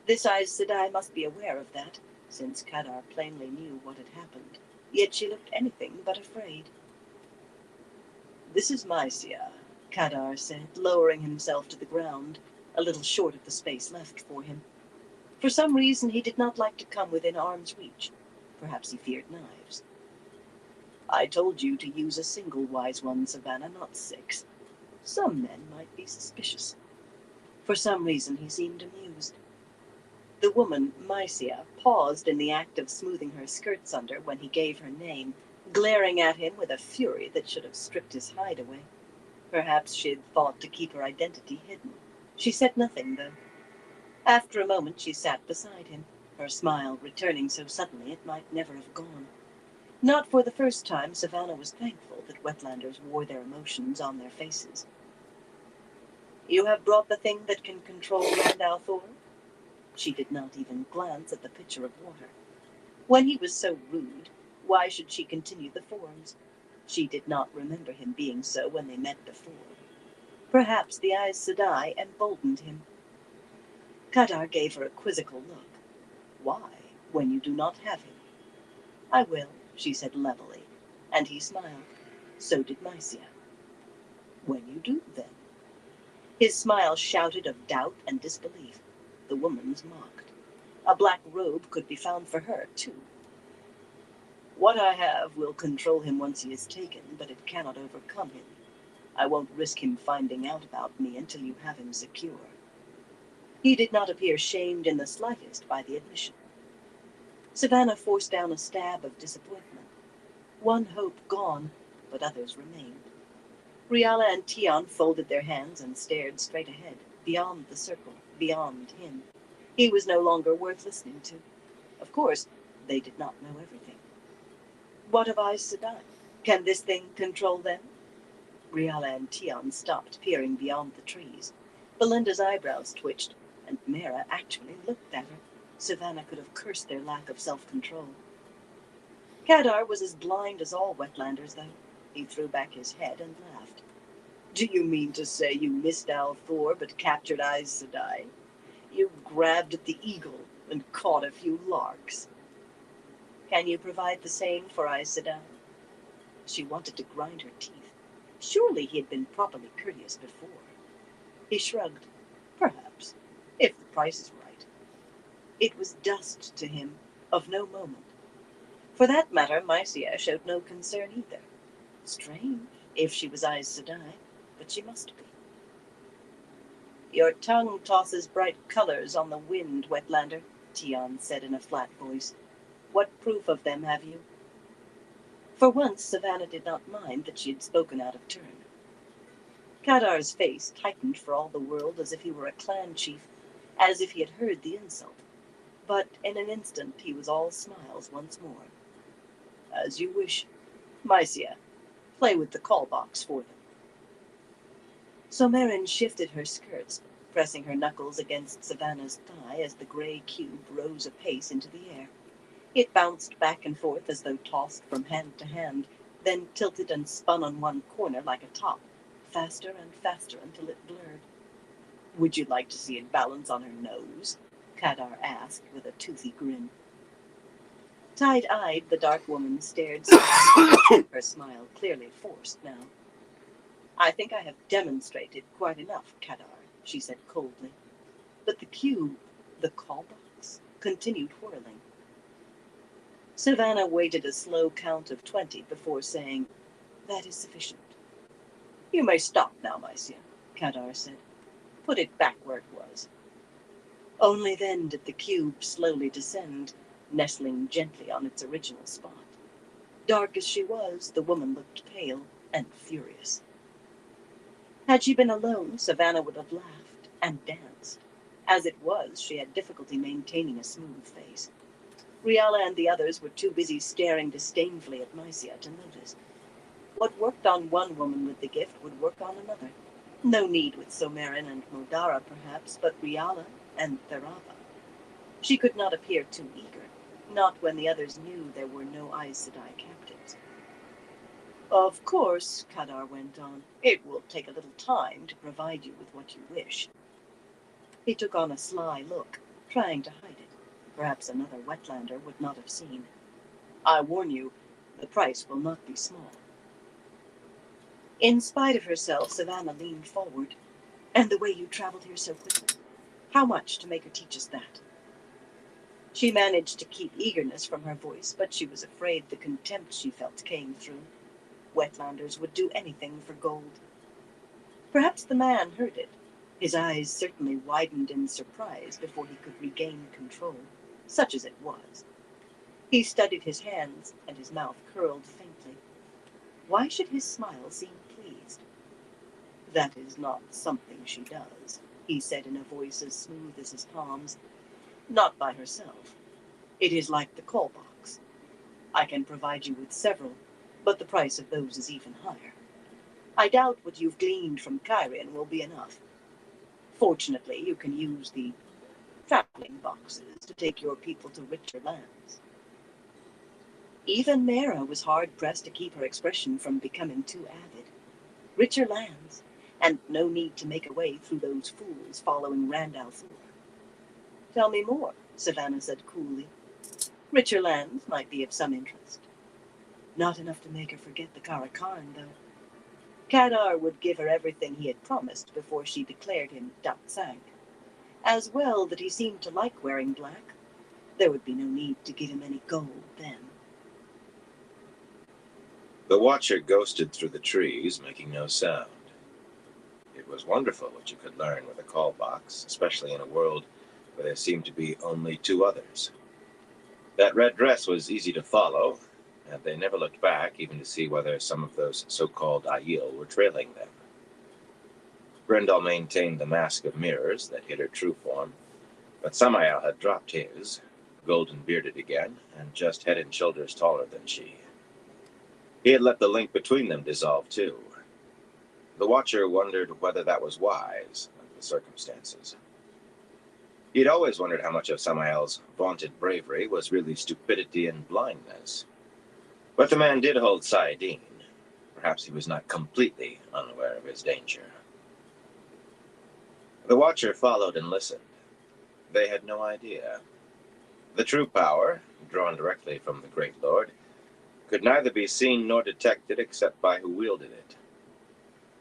This Aes Sedai must be aware of that, since Kadar plainly knew what had happened. Yet she looked anything but afraid. "This is Mysia," Kadar said, lowering himself to the ground, a little short of the space left for him. For some reason he did not like to come within arm's reach. Perhaps he feared knives. "I told you to use a single wise one, Savannah, not 6. Some men might be suspicious." For some reason he seemed amused. The woman, Mysia, paused in the act of smoothing her skirts under when he gave her name, glaring at him with a fury that should have stripped his hide away. Perhaps she had thought to keep her identity hidden. She said nothing, though. After a moment she sat beside him, her smile returning so suddenly it might never have gone. Not for the first time, Savannah was thankful that Wetlanders wore their emotions on their faces. "You have brought the thing that can control Rand al'Thor?" She did not even glance at the pitcher of water. When he was so rude, why should she continue the forms? She did not remember him being so when they met before. Perhaps the Aes Sedai emboldened him. Kadar gave her a quizzical look. "Why, when you do not have him?" "I will," she said levelly, and he smiled. So did Mysia. "When you do, then?" His smile shouted of doubt and disbelief. The woman's mocked. A black robe could be found for her, too. "What I have will control him once he is taken, but it cannot overcome him. I won't risk him finding out about me until you have him secure." He did not appear shamed in the slightest by the admission. Savannah forced down a stab of disappointment. One hope gone, but others remained. Rhianna and Tion folded their hands and stared straight ahead, beyond the circle, beyond him. He was no longer worth listening to. Of course, they did not know everything. "What of Aes Sedai? Can this thing control them?" Rhianna and Tion stopped peering beyond the trees. Belinda's eyebrows twitched, and Mara actually looked at her. Savannah could have cursed their lack of self-control. Kadar was as blind as all Wetlanders, though. He threw back his head and laughed. "Do you mean to say you missed al'Thor but captured Aes Sedai? You grabbed at the eagle and caught a few larks." "Can you provide the same for Aes Sedai?" She wanted to grind her teeth. Surely he had been properly courteous before. He shrugged. "Perhaps, if the price is right." It was dust to him, of no moment. For that matter, Mysia showed no concern either. Strange, if she was Aes Sedai, but she must be. "Your tongue tosses bright colors on the wind, Wetlander," Tion said in a flat voice. "What proof of them have you?" For once, Savannah did not mind that she had spoken out of turn. Kadar's face tightened for all the world as if he were a clan chief, as if he had heard the insult. But in an instant he was all smiles once more. "As you wish. Mysia, play with the call box for them." So Meryn shifted her skirts, pressing her knuckles against Savannah's thigh as the gray cube rose a pace into the air. It bounced back and forth as though tossed from hand to hand, then tilted and spun on one corner like a top, faster and faster until it blurred. "Would you like to see it balance on her nose?" Kadar asked with a toothy grin. Tight-eyed, the dark woman stared slowly, her smile clearly forced now. "I think I have demonstrated quite enough, Kadar," she said coldly. But the cube, the call box, continued whirling. Savannah waited a slow count of 20 before saying, "That is sufficient." "You may stop now, Mysia," Kadar said. "Put it back where it was." Only then did the cube slowly descend, nestling gently on its original spot. Dark as she was, the woman looked pale and furious. Had she been alone, Savannah would have laughed and danced. As it was, she had difficulty maintaining a smooth face. Rhianna and the others were too busy staring disdainfully at Mysia to notice. What worked on one woman with the gift would work on another. No need with Someryn and Modara, perhaps, but Rhianna and Thurava. She could not appear too eager, not when the others knew there were no Aes Sedai captives. Of course, Kadar went on, it will take a little time to provide you with what you wish. He took on a sly look, trying to hide it. Perhaps another Wetlander would not have seen. I warn you, the price will not be small. In spite of herself, Savannah leaned forward. And the way you traveled here so quickly. How much to make her teach us that? She managed to keep eagerness from her voice, but she was afraid the contempt she felt came through. Wetlanders would do anything for gold. Perhaps the man heard it. His eyes certainly widened in surprise before he could regain control, such as it was. He studied his hands, and his mouth curled faintly. Why should his smile seem pleased? That is not something she does, he said in a voice as smooth as his palms. Not by herself. It is like the call box. I can provide you with several, but the price of those is even higher. I doubt what you've gleaned from Cairhien will be enough. Fortunately, you can use the traveling boxes to take your people to richer lands. Even Mara was hard-pressed to keep her expression from becoming too avid. Richer lands, and no need to make a way through those fools following Rand al'Thor. Tell me more, Savannah said coolly. Richer lands might be of some interest. Not enough to make her forget the Karakarn, though. Kadar would give her everything he had promised before she declared him Datsang. As well that he seemed to like wearing black. There would be no need to give him any gold then. The Watcher ghosted through the trees, making no sound. It was wonderful what you could learn with a call box, especially in a world where there seemed to be only two others. That red dress was easy to follow, and they never looked back even to see whether some of those so-called Aiel were trailing them. Grendel maintained the mask of mirrors that hid her true form, but Samael had dropped his, golden-bearded again, and just head and shoulders taller than she. He had let the link between them dissolve too. The Watcher wondered whether that was wise under the circumstances. He'd always wondered how much of Samael's vaunted bravery was really stupidity and blindness. But the man did hold saidin. Perhaps he was not completely unaware of his danger. The Watcher followed and listened. They had no idea. The true power, drawn directly from the Great Lord, could neither be seen nor detected except by who wielded it.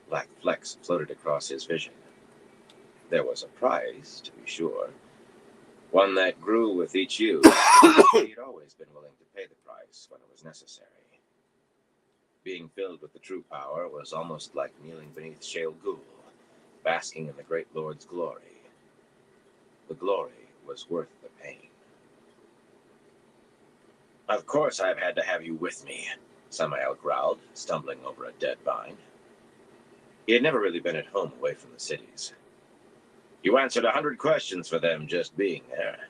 Black flecks floated across his vision. There was a price, to be sure, one that grew with each use. He had always been willing to pay the price when it was necessary. Being filled with the true power was almost like kneeling beneath Shale Ghul, basking in the Great Lord's glory. The glory was worth the pain. Of course I've had to have you with me, Samael growled, stumbling over a dead vine. He had never really been at home away from the cities. You answered 100 questions for them just being there.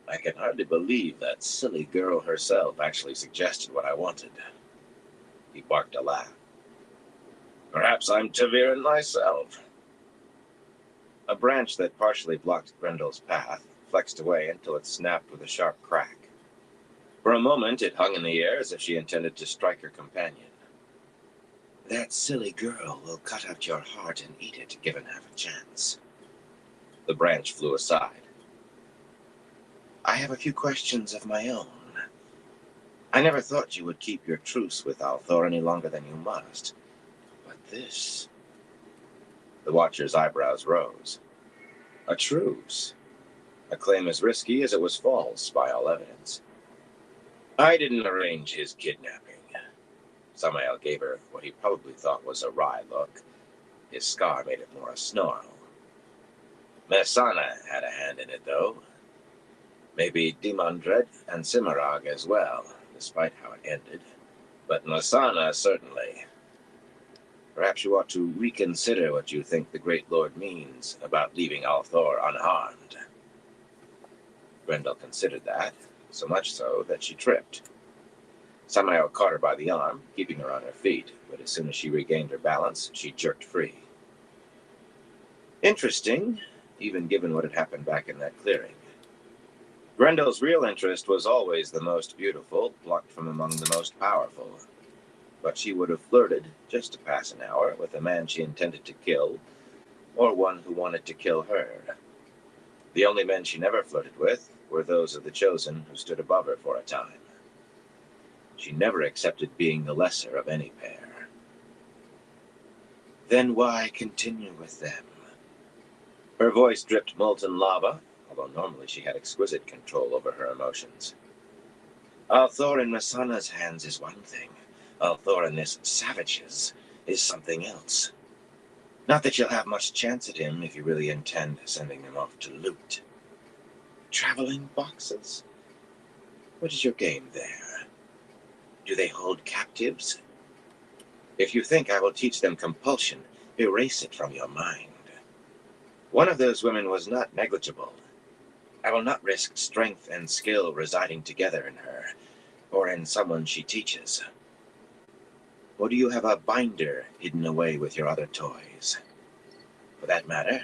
I can hardly believe that silly girl herself actually suggested what I wanted. He barked a laugh. Perhaps I'm ta'veren myself. A branch that partially blocked Grendel's path flexed away until it snapped with a sharp crack. For a moment, it hung in the air as if she intended to strike her companion. That silly girl will cut out your heart and eat it, given half a chance. The branch flew aside. I have a few questions of my own. I never thought you would keep your truce with al'Thor any longer than you must. But this... The Watcher's eyebrows rose. A truce? A claim as risky as it was false, by all evidence. I didn't arrange his kidnapping. Samael gave her what he probably thought was a wry look. His scar made it more a snarl. Mersana had a hand in it, though. Maybe Dimandred and Cimarag as well, despite how it ended. But Mersana certainly. Perhaps you ought to reconsider what you think the Great Lord means about leaving al'Thor unharmed. Grendel considered that, so much so that she tripped. Samael caught her by the arm, keeping her on her feet, but as soon as she regained her balance, she jerked free. Interesting, even given what had happened back in that clearing. Grendel's real interest was always the most beautiful, plucked from among the most powerful. But she would have flirted, just to pass an hour, with a man she intended to kill, or one who wanted to kill her. The only men she never flirted with were those of the chosen who stood above her for a time. She never accepted being the lesser of any pair. Then why continue with them? Her voice dripped molten lava, although normally she had exquisite control over her emotions. Althor in Mesaana's hands is one thing. Althor in this savage's is something else. Not that you'll have much chance at him if you really intend sending them off to loot. Traveling boxes? What is your game there? Do they hold captives? If you think I will teach them compulsion, erase it from your mind. One of those women was not negligible. I will not risk strength and skill residing together in her, or in someone she teaches. Or do you have a binder hidden away with your other toys? For that matter,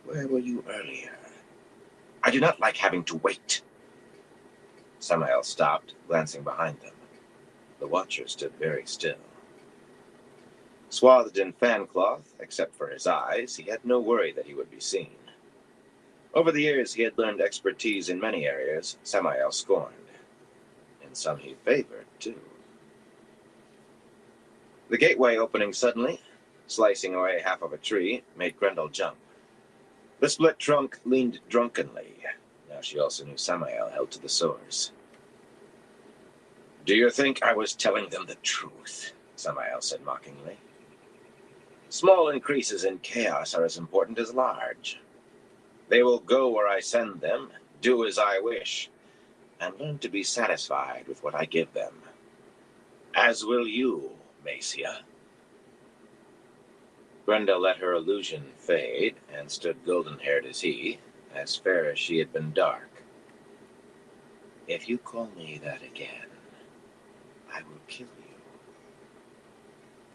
where were you earlier? I do not like having to wait. Samael stopped, glancing behind them. The Watcher stood very still. Swathed in fan cloth, except for his eyes, he had no worry that he would be seen. Over the years, he had learned expertise in many areas Samael scorned. In some he favored, too. The gateway opening suddenly, slicing away half of a tree, made Grendel jump. The split trunk leaned drunkenly. Now she also knew Samael held to the source. Do you think I was telling them the truth? Samael said mockingly. Small increases in chaos are as important as large. They will go where I send them, do as I wish, and learn to be satisfied with what I give them. As will you, Macia. Grendel let her illusion fade and stood golden-haired as he, as fair as she had been dark. If you call me that again, I will kill you.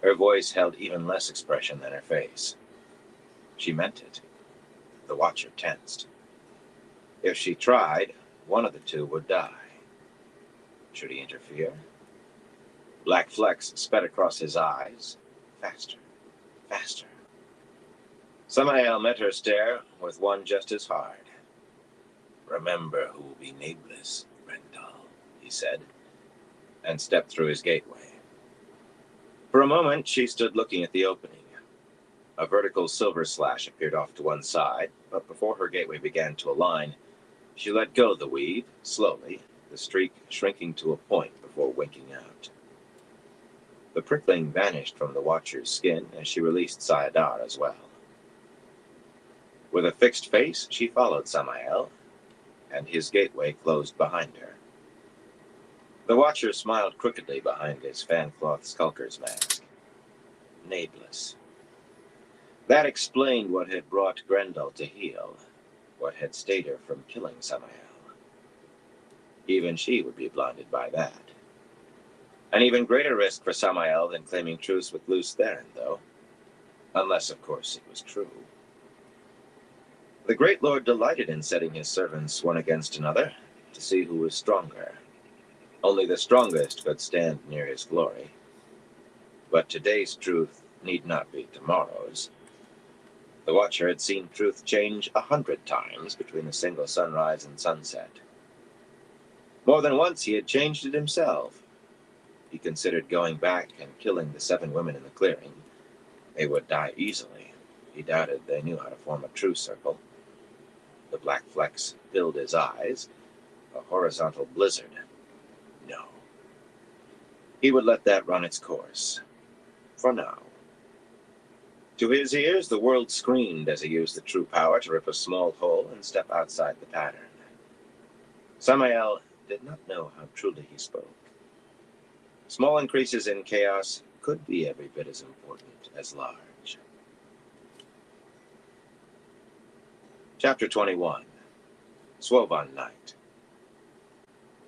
Her voice held even less expression than her face. She meant it. The Watcher tensed. If she tried, one of the two would die. Should he interfere? Black flecks sped across his eyes. Faster. Faster. Samael met her stare with one just as hard. Remember who will be nameless, Grendel, he said, and stepped through his gateway. For a moment, she stood looking at the opening. A vertical silver slash appeared off to one side, but before her gateway began to align, she let go the weave, slowly, the streak shrinking to a point before winking out. The prickling vanished from the Watcher's skin as she released Sayadar as well. With a fixed face, she followed Samael, and his gateway closed behind her. The Watcher smiled crookedly behind his fan-cloth skulker's mask. Nameless. That explained what had brought Grendel to heel, what had stayed her from killing Samael. Even she would be blinded by that. An even greater risk for Samael than claiming truce with Lews Therin, though. Unless, of course, it was true. The Great Lord delighted in setting his servants one against another to see who was stronger. Only the strongest could stand near his glory. But today's truth need not be tomorrow's. The Watcher had seen truth change 100 times between a single sunrise and sunset. More than once he had changed it himself. He considered going back and killing the 7 women in the clearing. They would die easily. He doubted they knew how to form a true circle. The black flecks filled his eyes, a horizontal blizzard. No. He would let that run its course. For now. To his ears, the world screamed as he used the true power to rip a small hole and step outside the pattern. Samael did not know how truly he spoke. Small increases in chaos could be every bit as important as large. Chapter 21. Swovan Night.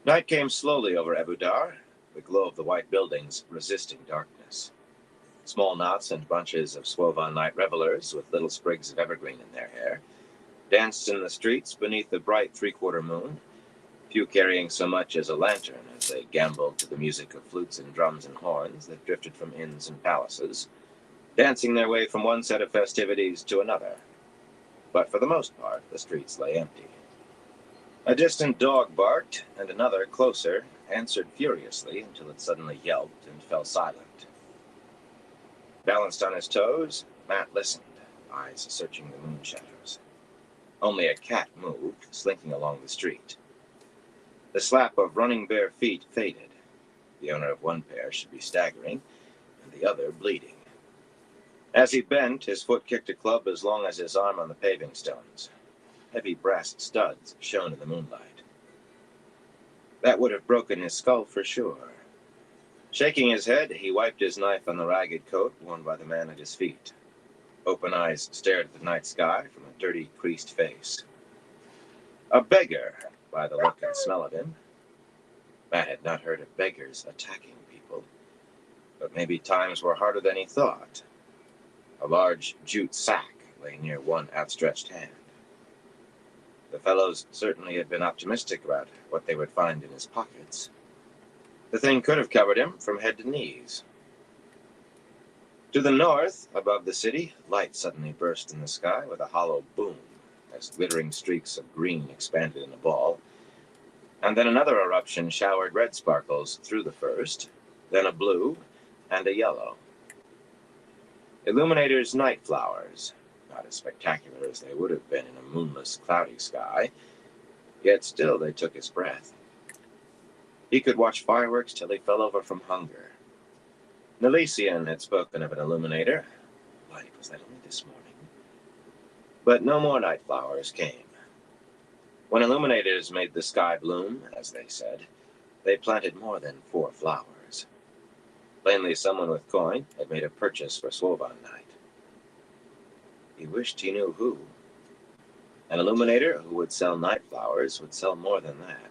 Night came slowly over Ebudar, the glow of the white buildings resisting darkness. Small knots and bunches of Swovan Night revelers with little sprigs of evergreen in their hair danced in the streets beneath the bright 3/4 moon few carrying so much as a lantern as they gamboled to the music of flutes and drums and horns that drifted from inns and palaces, dancing their way from one set of festivities to another. But for the most part, the streets lay empty. A distant dog barked, and another, closer, answered furiously until it suddenly yelped and fell silent. Balanced on his toes, Matt listened, eyes searching the moon shadows. Only a cat moved, slinking along the street. The slap of running bare feet faded. The owner of one pair should be staggering, and the other bleeding. As he bent, his foot kicked a club as long as his arm on the paving stones. Heavy brass studs shone in the moonlight. That would have broken his skull for sure. Shaking his head, he wiped his knife on the ragged coat worn by the man at his feet. Open eyes stared at the night sky from a dirty, creased face. A beggar, by the look and smell of him. Matt had not heard of beggars attacking people, but maybe times were harder than he thought. A large jute sack lay near one outstretched hand. The fellows certainly had been optimistic about what they would find in his pockets. The thing could have covered him from head to knees. To the north, above the city, light suddenly burst in the sky with a hollow boom as glittering streaks of green expanded in a ball, and then another eruption showered red sparkles through the first, then a blue and a yellow. Illuminator's night flowers, not as spectacular as they would have been in a moonless, cloudy sky, yet still they took his breath. He could watch fireworks till he fell over from hunger. Nelesian had spoken of an illuminator. Why, was that only this morning? But no more night flowers came. When illuminators made the sky bloom, as they said, they planted more than 4 flowers. Plainly someone with coin had made a purchase for Swovan night. He wished he knew who. An illuminator who would sell night flowers would sell more than that.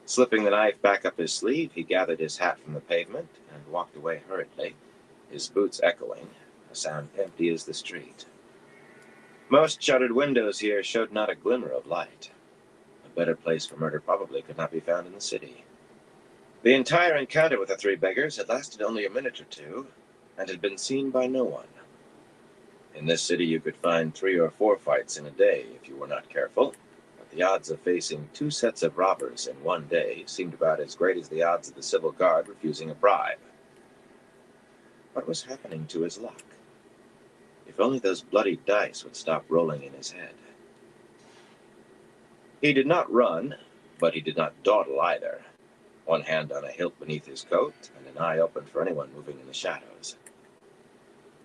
Slipping the knife back up his sleeve, he gathered his hat from the pavement and walked away hurriedly, his boots echoing, a sound empty as the street. Most shuttered windows here showed not a glimmer of light. A better place for murder probably could not be found in the city. The entire encounter with the 3 beggars had lasted only a minute or 2, and had been seen by no one. In this city you could find 3 or 4 fights in a day if you were not careful, but the odds of facing 2 sets of robbers in one day seemed about as great as the odds of the civil guard refusing a bribe. What was happening to his luck? If only those bloody dice would stop rolling in his head. He did not run, but he did not dawdle either. One hand on a hilt beneath his coat, and an eye open for anyone moving in the shadows.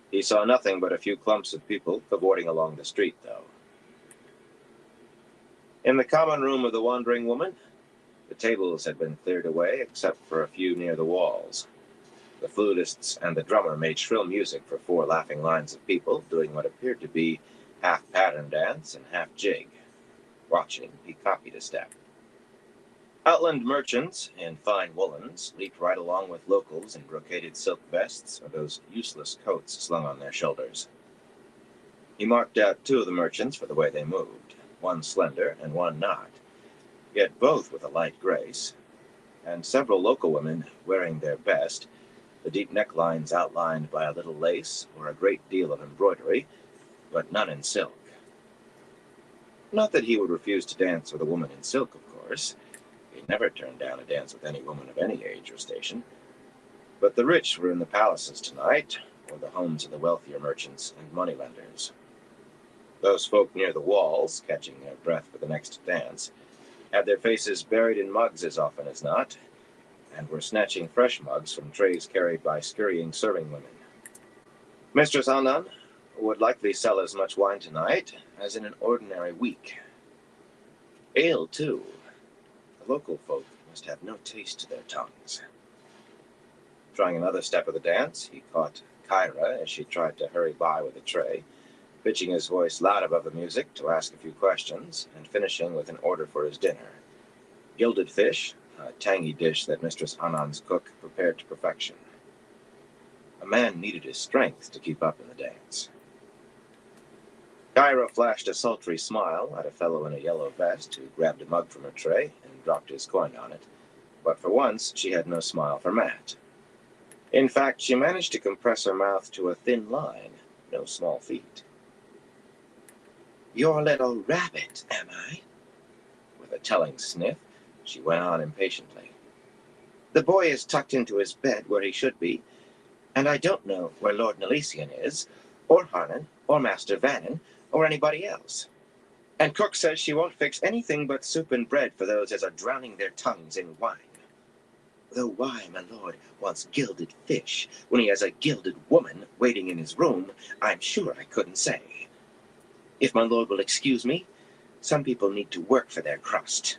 He saw nothing but a few clumps of people cavorting along the street, though. In the common room of the Wandering Woman, the tables had been cleared away except for a few near the walls. The flutists and the drummer made shrill music for 4 laughing lines of people doing what appeared to be half pattern dance and half jig. Watching, he copied a step. Outland merchants in fine woolens leaped right along with locals in brocaded silk vests or those useless coats slung on their shoulders. He marked out 2 of the merchants for the way they moved, one slender and one not, yet both with a light grace, and several local women wearing their best, the deep necklines outlined by a little lace or a great deal of embroidery, but none in silk. Not that he would refuse to dance with a woman in silk, of course. He never turned down a dance with any woman of any age or station. But the rich were in the palaces tonight, or the homes of the wealthier merchants and moneylenders. Those folk near the walls, catching their breath for the next dance, had their faces buried in mugs as often as not, and were snatching fresh mugs from trays carried by scurrying serving women. Mistress Annan would likely sell as much wine tonight as in an ordinary week. Ale, too. The local folk must have no taste to their tongues. Trying another step of the dance, he caught Kyra as she tried to hurry by with a tray, pitching his voice loud above the music to ask a few questions, and finishing with an order for his dinner. Gilded fish, a tangy dish that Mistress Annan's cook prepared to perfection. A man needed his strength to keep up in the dance. Kyra flashed a sultry smile at a fellow in a yellow vest who grabbed a mug from her tray and dropped his coin on it. But for once, she had no smile for Matt. In fact, she managed to compress her mouth to a thin line, no small feat. "Your little rabbit, am I?" With a telling sniff, she went on impatiently. "The boy is tucked into his bed where he should be, and I don't know where Lord Nalesian is, or Harnan, or Master Vannon, or anybody else. And cook says she won't fix anything but soup and bread for those as are drowning their tongues in wine. Though why my lord wants gilded fish when he has a gilded woman waiting in his room, I'm sure I couldn't say. If my lord will excuse me, some people need to work for their crust."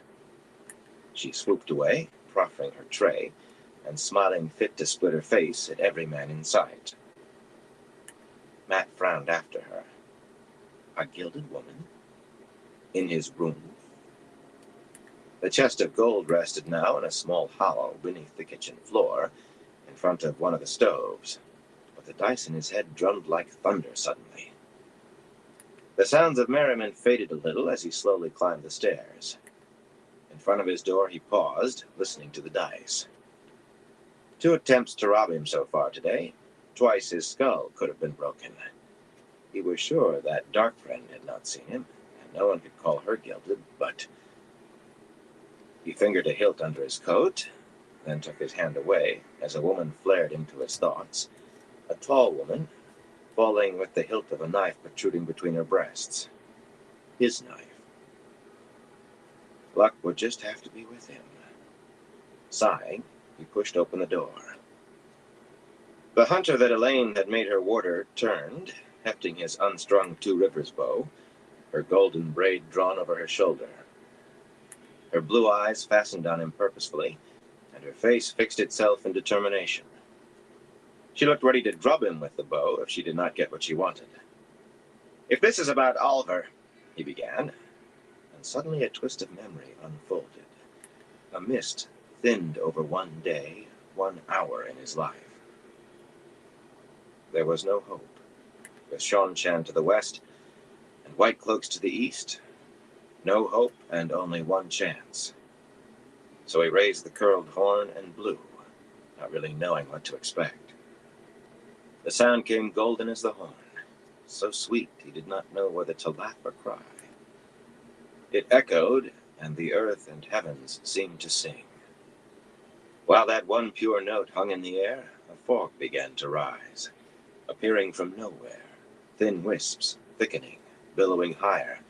She swooped away, proffering her tray, and smiling fit to split her face at every man in sight. Matt frowned after her. A gilded woman? In his room? The chest of gold rested now in a small hollow beneath the kitchen floor, in front of one of the stoves, but the dice in his head drummed like thunder suddenly. The sounds of merriment faded a little as he slowly climbed the stairs. In front of his door he paused, listening to the dice. 2 attempts to rob him so far today. Twice his skull could have been broken. He was sure that dark friend had not seen him, and no one could call her gilded, but... He fingered a hilt under his coat, then took his hand away as a woman flared into his thoughts. A tall woman, falling with the hilt of a knife protruding between her breasts. His knife. Luck would just have to be with him. Sighing, he pushed open the door. The hunter that Elaine had made her warder turned, hefting his unstrung Two Rivers bow, her golden braid drawn over her shoulder. Her blue eyes fastened on him purposefully, and her face fixed itself in determination. She looked ready to drub him with the bow if she did not get what she wanted. "If this is about Alvar," he began, and suddenly a twist of memory unfolded. A mist thinned over one day, 1 hour in his life. There was no hope. With Seanchan to the west and White Cloaks to the east, no hope and only one chance. So he raised the curled horn and blew, not really knowing what to expect. The sound came golden as the horn, so sweet he did not know whether to laugh or cry. It echoed, and the earth and heavens seemed to sing. While that one pure note hung in the air, a fog began to rise, appearing from nowhere, thin wisps, thickening, billowing higher,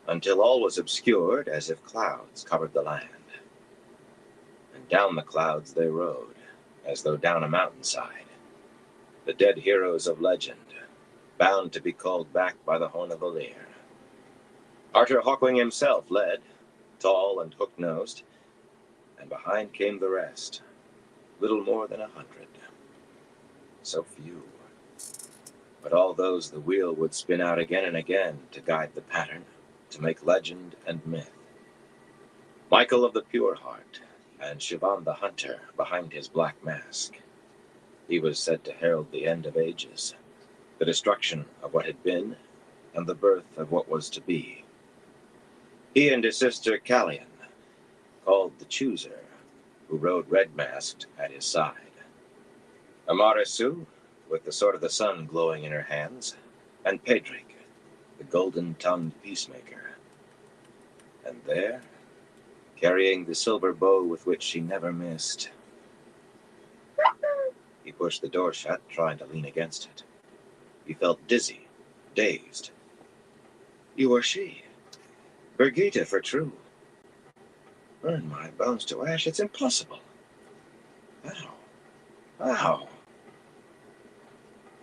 until all was obscured as if clouds covered the land. And down the clouds they rode, as though down a mountainside. The dead heroes of legend, bound to be called back by the Horn of Valir. Arthur Hawkwing himself led, tall and hook-nosed, and behind came the rest, little more than 100. So few. But all those the wheel would spin out again and again to guide the pattern, to make legend and myth. Michael of the Pure Heart, and Siobhan the Hunter behind his black mask. He was said to herald the end of ages, the destruction of what had been, and the birth of what was to be. He and his sister Callian, called the Chooser, who rode red-masked at his side. Amarisu, with the Sword of the Sun glowing in her hands, and Pedric, the golden-tongued peacemaker. And there, carrying the silver bow with which she never missed. He pushed the door shut, trying to lean against it. He felt dizzy, dazed. You are she. Birgitta, for true. Burn my bones to ash, it's impossible. How? How?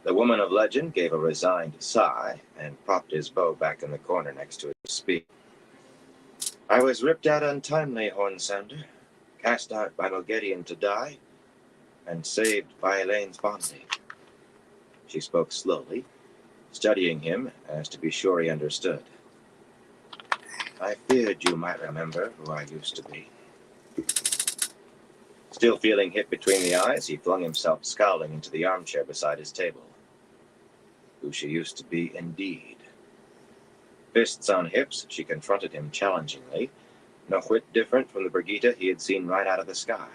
The woman of legend gave a resigned sigh and propped his bow back in the corner next to his spear. I was ripped out untimely, Hornsounder, cast out by Moghedien to die, and saved by Elaine's bondage. She spoke slowly, studying him as to be sure he understood. I feared you might remember who I used to be. Still feeling hit between the eyes, he flung himself scowling into the armchair beside his table. Who she used to be, indeed. Fists on hips, she confronted him challengingly, no whit different from the Brigitte he had seen right out of the sky.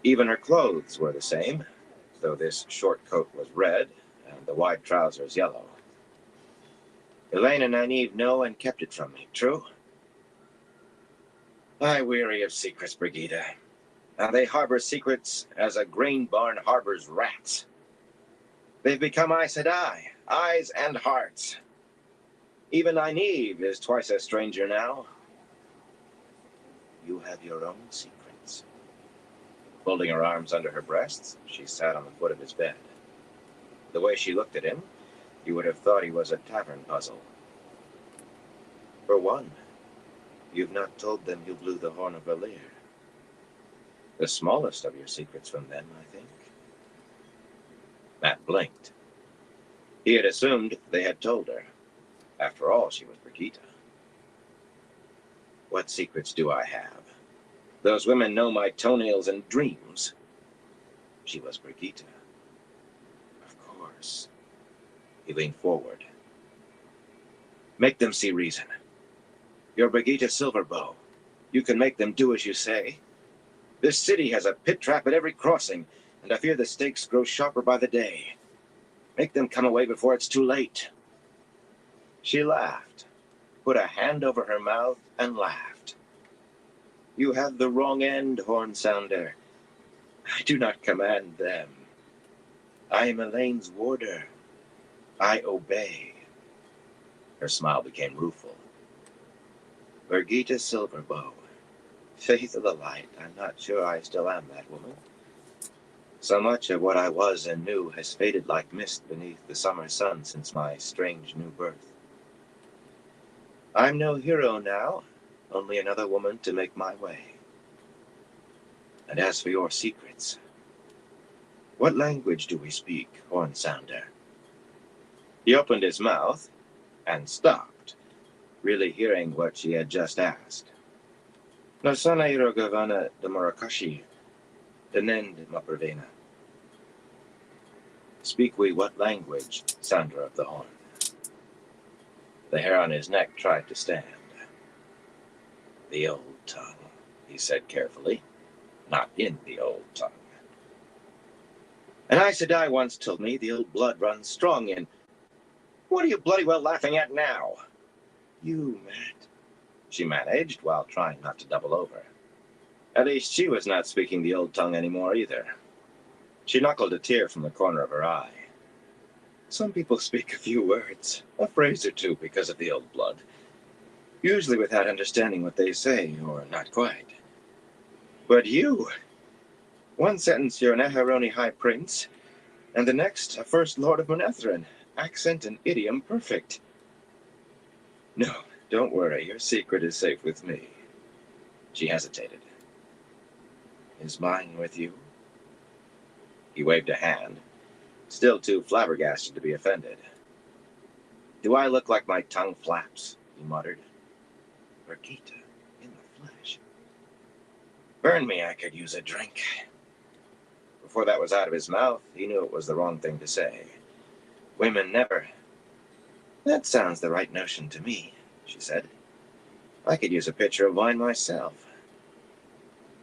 Even her clothes were the same, though this short coat was red and the wide trousers yellow. Elaine and Nynaeve know and kept it from me, true? I weary of secrets, Brigitte. And they harbor secrets as a grain barn harbors rats. They've become Aes Sedai, eyes and hearts. Even Nynaeve is twice a stranger now. You have your own secrets. Folding her arms under her breasts, she sat on the foot of his bed. The way she looked at him, you would have thought he was a tavern puzzle. For one, you've not told them you blew the horn of Valir. The smallest of your secrets from them, I think. Matt blinked. He had assumed they had told her. After all, she was Brigitte. What secrets do I have? Those women know my toenails and dreams. She was Brigitte. Of course. He leaned forward. Make them see reason. You're Brigitte Silverbow. You can make them do as you say. This city has a pit trap at every crossing, and I fear the stakes grow sharper by the day. Make them come away before it's too late. She laughed, put a hand over her mouth, and laughed. You have the wrong end, Horn Sounder. I do not command them. I am Elaine's warder. I obey. Her smile became rueful. Brigitte Silverbow. Faith of the light, I'm not sure I still am that woman. So much of what I was and knew has faded like mist beneath the summer sun since my strange new birth. I'm no hero now, only another woman to make my way. And as for your secrets, what language do we speak, Horn Sounder? He opened his mouth and stopped, really hearing what she had just asked. Nasana Irogavana de Marakashi, Denen de Mapravena. Speak we what language, Sounder of the Horn? The hair on his neck tried to stand. The old tongue, he said carefully, not in the old tongue. An Aes Sedai once told me the old blood runs strong in... What are you bloody well laughing at now? You, Matt, she managed while trying not to double over. At least she was not speaking the old tongue anymore either. She knuckled a tear from the corner of her eye. Some people speak a few words, a phrase or two because of the old blood, usually without understanding what they say, or not quite. But you, one sentence you're an Aharoni High Prince, and the next a First Lord of Manetheren, accent and idiom perfect. No, don't worry, your secret is safe with me. She hesitated. Is mine with you? He waved a hand, still too flabbergasted to be offended. Do I look like my tongue flaps? He muttered. Brigitte, in the flesh. Burn me, I could use a drink. Before that was out of his mouth, he knew it was the wrong thing to say. Women never... That sounds the right notion to me, she said. I could use a pitcher of wine myself.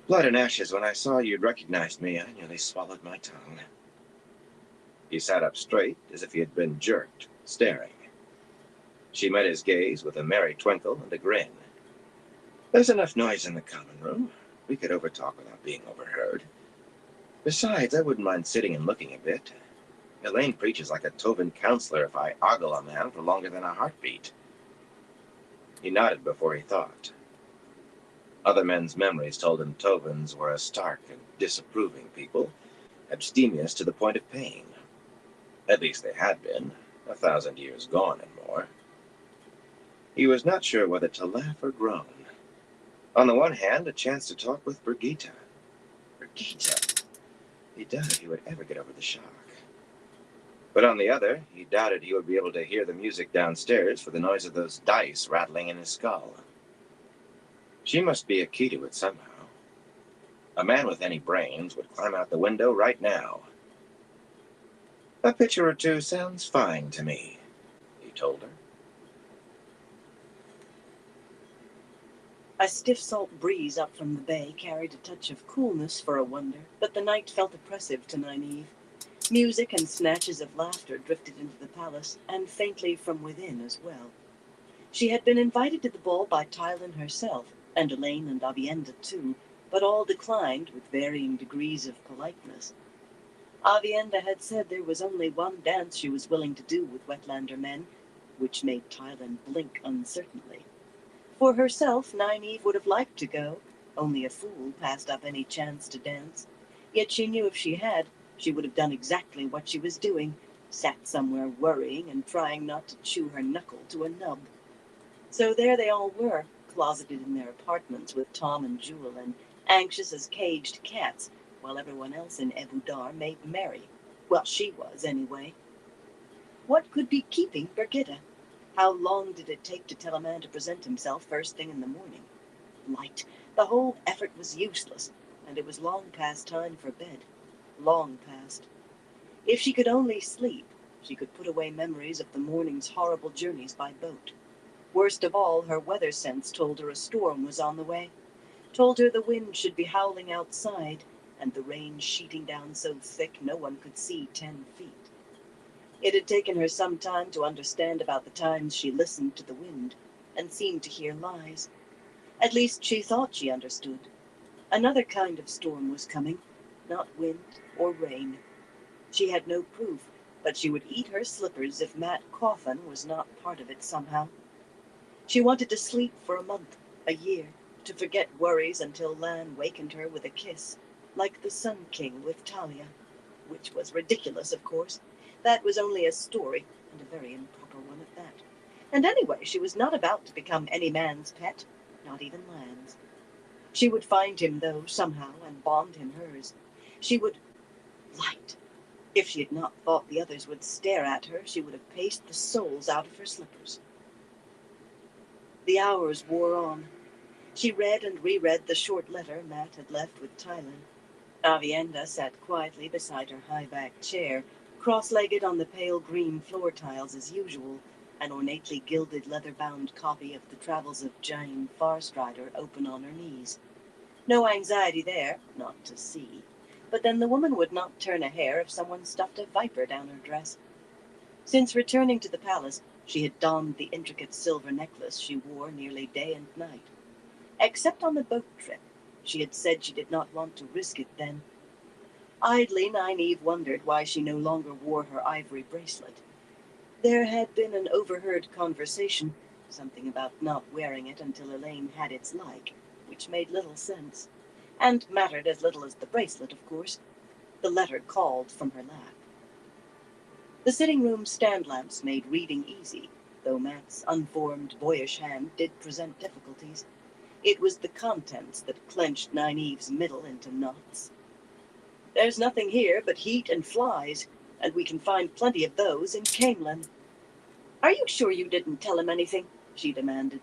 Blood and ashes, when I saw you'd recognized me, I nearly swallowed my tongue. He sat up straight, as if he had been jerked, staring. She met his gaze with a merry twinkle and a grin. There's enough noise in the common room. We could overtalk without being overheard. Besides, I wouldn't mind sitting and looking a bit. Elaine preaches like a Tovin counselor if I ogle a man for longer than a heartbeat. He nodded before he thought. Other men's memories told him Tovins were a stark and disapproving people, abstemious to the point of pain. At least they had been, 1,000 years gone and more. He was not sure whether to laugh or groan. On the one hand, a chance to talk with Brigitte. Brigitte! He doubted he would ever get over the shock. But on the other, he doubted he would be able to hear the music downstairs for the noise of those dice rattling in his skull. She must be a key to it somehow. A man with any brains would climb out the window right now. A picture or two sounds fine to me, he told her. A stiff salt breeze up from the bay carried a touch of coolness for a wonder, but the night felt oppressive to Nynaeve. Music and snatches of laughter drifted into the palace, and faintly from within as well. She had been invited to the ball by Tylan herself, and Elaine and Avienda too, but all declined with varying degrees of politeness. Avienda had said there was only one dance she was willing to do with Wetlander men, which made Tylan blink uncertainly. For herself, Nynaeve would have liked to go. Only a fool passed up any chance to dance. Yet she knew if she had, she would have done exactly what she was doing, sat somewhere worrying and trying not to chew her knuckle to a nub. So there they all were, closeted in their apartments with Tom and Jewel, and anxious as caged cats, while everyone else in Ebou Dar made merry. Well, she was, anyway. What could be keeping Birgitta? How long did it take to tell a man to present himself first thing in the morning? Light. The whole effort was useless, and it was long past time for bed. Long past. If she could only sleep, she could put away memories of the morning's horrible journeys by boat. Worst of all, her weather sense told her a storm was on the way. Told her the wind should be howling outside, and the rain sheeting down so thick no one could see 10 feet. It had taken her some time to understand about the times she listened to the wind and seemed to hear lies. At least she thought she understood. Another kind of storm was coming, not wind or rain. She had no proof, but she would eat her slippers if Matt Coffin was not part of it somehow. She wanted to sleep for a month, a year, to forget worries until Lan wakened her with a kiss, like the Sun King with Talia, which was ridiculous, of course. That was only a story, and a very improper one at that. And anyway, she was not about to become any man's pet, not even Lan's. She would find him, though, somehow, and bond him hers. She would light. If she had not thought the others would stare at her, she would have paced the soles out of her slippers. The hours wore on. She read and reread the short letter Matt had left with Tylan. Avienda sat quietly beside her high-backed chair, cross-legged on the pale green floor tiles as usual, an ornately gilded leather-bound copy of the Travels of Jane Farstrider open on her knees. No anxiety there, not to see. But then the woman would not turn a hair if someone stuffed a viper down her dress. Since returning to the palace, she had donned the intricate silver necklace she wore nearly day and night. Except on the boat trip, she had said she did not want to risk it then. Idly, Nynaeve wondered why she no longer wore her ivory bracelet. There had been an overheard conversation, something about not wearing it until Elaine had its like, which made little sense, and mattered as little as the bracelet, of course. The letter called from her lap. The sitting room stand lamps made reading easy, though Matt's unformed, boyish hand did present difficulties. It was the contents that clenched Nynaeve's middle into knots. There's nothing here but heat and flies, and we can find plenty of those in Camelin. Are you sure you didn't tell him anything? She demanded.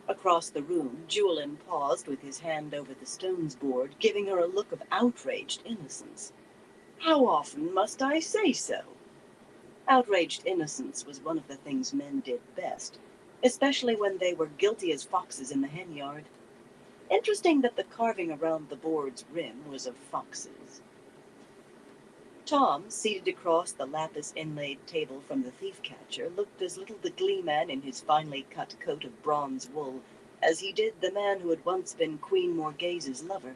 Across the room, Julian paused with his hand over the stones board, giving her a look of outraged innocence. How often must I say so? Outraged innocence was one of the things men did best, especially when they were guilty as foxes in the hen yard. Interesting that the carving around the board's rim was of foxes. Tom, seated across the lapis-inlaid table from the thief-catcher, looked as little the gleeman in his finely cut coat of bronze wool as he did the man who had once been Queen Morghase's lover.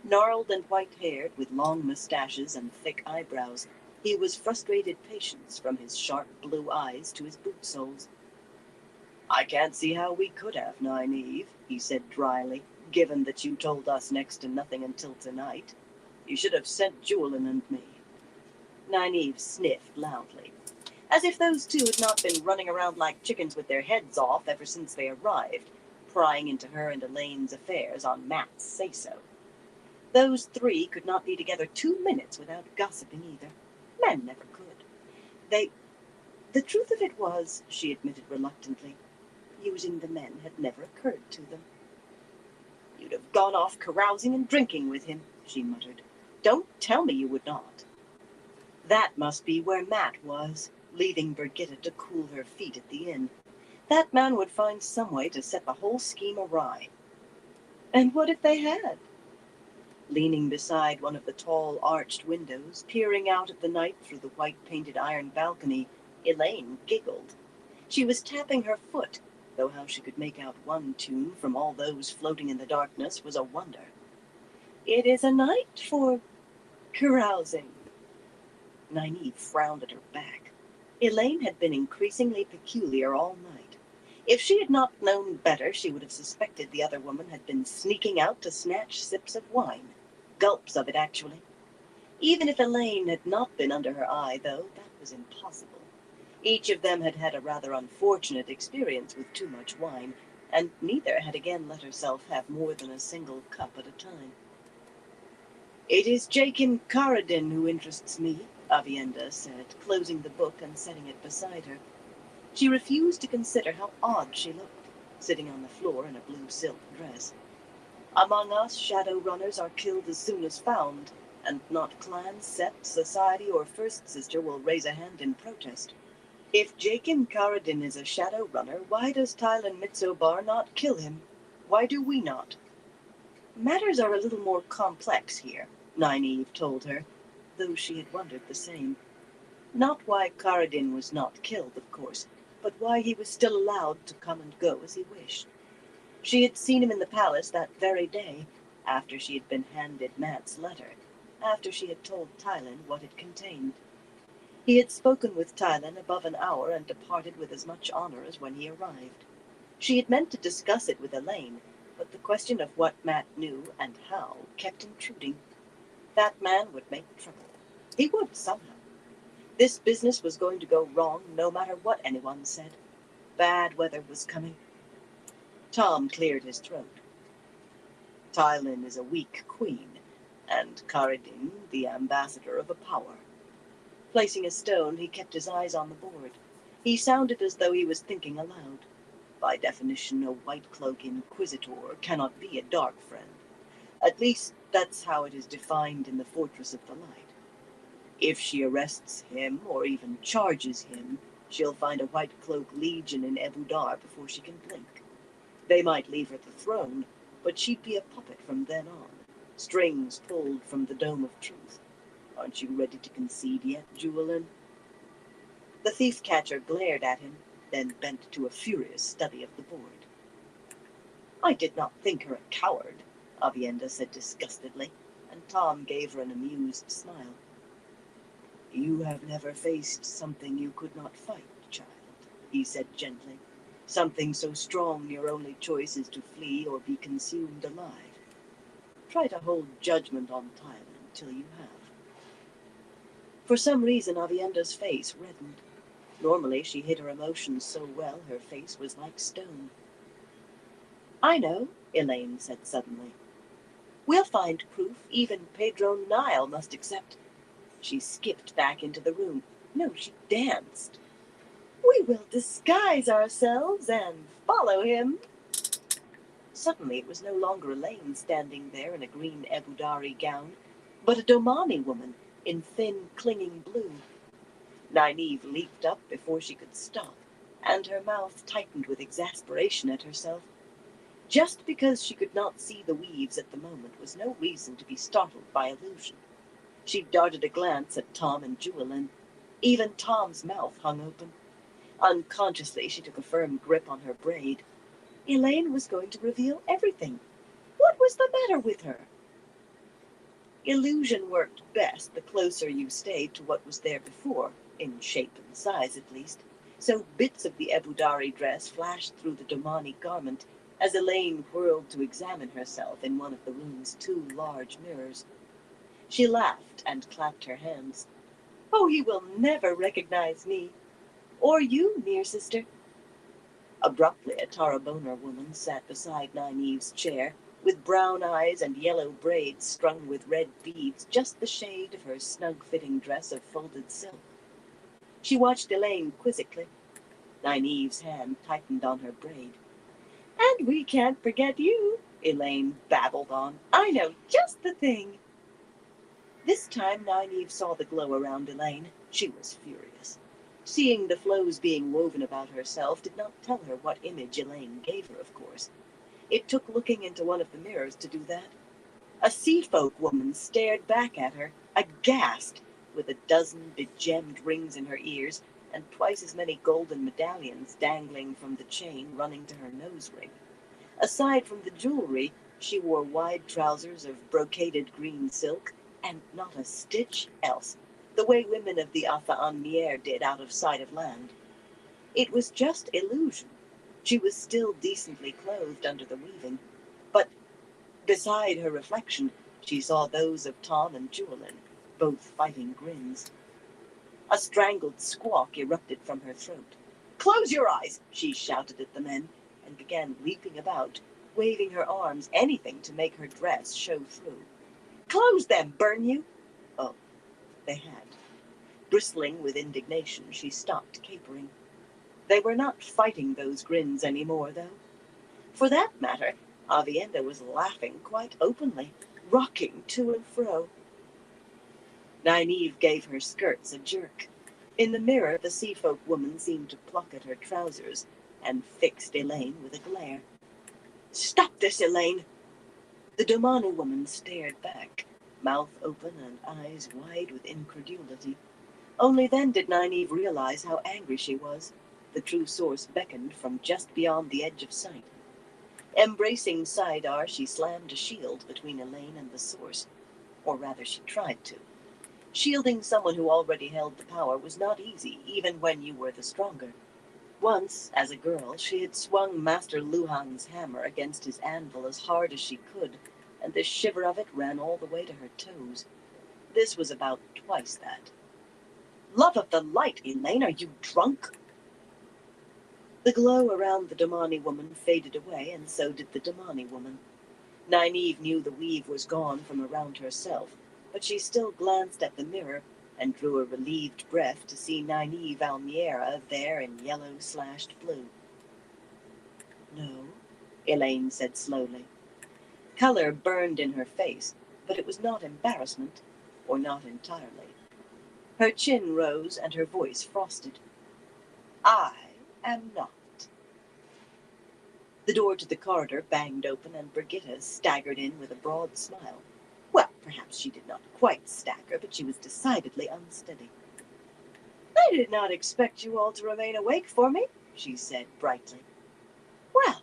Gnarled and white-haired, with long mustaches and thick eyebrows, he was frustrated patience from his sharp blue eyes to his boot soles. I can't see how we could have, Nynaeve, he said dryly, given that you told us next to nothing until tonight. You should have sent Julian and me. Nynaeve sniffed loudly, as if those two had not been running around like chickens with their heads off ever since they arrived, prying into her and Elaine's affairs on Matt's say-so. Those three could not be together 2 minutes without gossiping either. Men never could. The truth of it was, she admitted reluctantly, using the men had never occurred to them. You'd have gone off carousing and drinking with him, she muttered. Don't tell me you would not. That must be where Matt was, leaving Birgitta to cool her feet at the inn. That man would find some way to set the whole scheme awry. And what if they had? Leaning beside one of the tall, arched windows, peering out at the night through the white-painted iron balcony, Elaine giggled. She was tapping her foot, though how she could make out one tune from all those floating in the darkness was a wonder. It is a night for carousing. Nynaeve frowned at her back. Elaine had been increasingly peculiar all night. If she had not known better, she would have suspected the other woman had been sneaking out to snatch sips of wine. Gulps of it, actually. Even if Elaine had not been under her eye, though, that was impossible. Each of them had had a rather unfortunate experience with too much wine, and neither had again let herself have more than a single cup at a time. "It is Jaqen Caridin who interests me," Aviendha said, closing the book and setting it beside her. She refused to consider how odd she looked, sitting on the floor in a blue silk dress. "Among us, shadow runners are killed as soon as found, and not clan, sept, society, or first sister will raise a hand in protest. If Jaqen Caridin is a shadow runner, why does Tylen Mitsobar not kill him? Why do we not?" "Matters are a little more complex here," Nynaeve told her, though she had wondered the same. Not why Caridin was not killed, of course, but why he was still allowed to come and go as he wished. She had seen him in the palace that very day, after she had been handed Mat's letter, after she had told Tylen what it contained. He had spoken with Tylen above an hour and departed with as much honor as when he arrived. She had meant to discuss it with Elaine, but the question of what Mat knew and how kept intruding. That man would make trouble. He would, somehow. This business was going to go wrong no matter what anyone said. Bad weather was coming. Tom cleared his throat. "Tylen is a weak queen, and Caridin the ambassador of a power." Placing a stone, he kept his eyes on the board. He sounded as though he was thinking aloud. By definition, a white-cloak inquisitor cannot be a dark friend. At least, that's how it is defined in the Fortress of the Light. If she arrests him, or even charges him, she'll find a white-cloak legion in Ebu Dar before she can blink. They might leave her the throne, but she'd be a puppet from then on, strings pulled from the Dome of Truth. Aren't you ready to concede yet, Juilin? The thief-catcher glared at him, then bent to a furious study of the board. "I did not think her a coward," Aviendha said disgustedly, and Tom gave her an amused smile. "You have never faced something you could not fight, child," he said gently. "Something so strong your only choice is to flee or be consumed alive. Try to hold judgment on Tylen until you have." For some reason, Aviendha's face reddened. Normally, she hid her emotions so well her face was like stone. "I know," Elaine said suddenly. "We'll find proof even Pedro Nile must accept." She skipped back into the room. No, she danced. "We will disguise ourselves and follow him." Suddenly, it was no longer Elaine standing there in a green Ebu Dari gown, but a Domani woman in thin, clinging blue. Nynaeve leaped up before she could stop, and her mouth tightened with exasperation at herself. Just because she could not see the weaves at the moment was no reason to be startled by illusion. She darted a glance at Tom and Juilin. Even Tom's mouth hung open. Unconsciously, she took a firm grip on her braid. Elaine was going to reveal everything. What was the matter with her? Illusion worked best the closer you stayed to what was there before, in shape and size at least, so bits of the Ebu Dari dress flashed through the Domani garment as Elaine whirled to examine herself in one of the room's 2 large mirrors. She laughed and clapped her hands. "Oh, he will never recognize me. Or you, near sister." Abruptly, a Tarabona woman sat beside Nynaeve's chair, with brown eyes and yellow braids strung with red beads, just the shade of her snug-fitting dress of folded silk. She watched Elaine quizzically. Nynaeve's hand tightened on her braid. "And we can't forget you," Elaine babbled on. "I know just the thing." This time Nynaeve saw the glow around Elaine. She was furious. Seeing the flows being woven about herself did not tell her what image Elaine gave her, of course. It took looking into one of the mirrors to do that. A sea folk woman stared back at her, aghast, with a dozen begemmed rings in her ears and twice as many golden medallions dangling from the chain running to her nose ring. Aside from the jewelry, she wore wide trousers of brocaded green silk, and not a stitch else, the way women of the Atha-an-Mier did out of sight of land. It was just illusion. She was still decently clothed under the weaving, but beside her reflection, she saw those of Tom and Julian, both fighting grins. A strangled squawk erupted from her throat. "Close your eyes!" she shouted at the men, and began leaping about, waving her arms, anything to make her dress show through. "Close them, burn you!" Oh, they had. Bristling with indignation, she stopped capering. They were not fighting those grins anymore, though. For that matter, Avienda was laughing quite openly, rocking to and fro. Nynaeve gave her skirts a jerk. In the mirror, the seafolk woman seemed to pluck at her trousers and fixed Elaine with a glare. "Stop this, Elaine!" The Domani woman stared back, mouth open and eyes wide with incredulity. Only then did Nynaeve realize how angry she was. The true source beckoned from just beyond the edge of sight. Embracing Saidar, she slammed a shield between Elaine and the source. Or rather, she tried to. Shielding someone who already held the power was not easy, even when you were the stronger. Once, as a girl, she had swung Master Luhan's hammer against his anvil as hard as she could, and the shiver of it ran all the way to her toes. This was about twice that. "Love of the light, Elaine, are you drunk?" The glow around the Domani woman faded away, and so did the Domani woman. Nynaeve knew the weave was gone from around herself, but she still glanced at the mirror and drew a relieved breath to see Nynaeve Almiera there in yellow/blue. "No," Elaine said slowly. Color burned in her face, but it was not embarrassment, or not entirely. Her chin rose and her voice frosted. "I am not." The door to the corridor banged open, and Brigitta staggered in with a broad smile. Well, perhaps she did not quite stagger, but she was decidedly unsteady. "I did not expect you all to remain awake for me," she said brightly. "Well,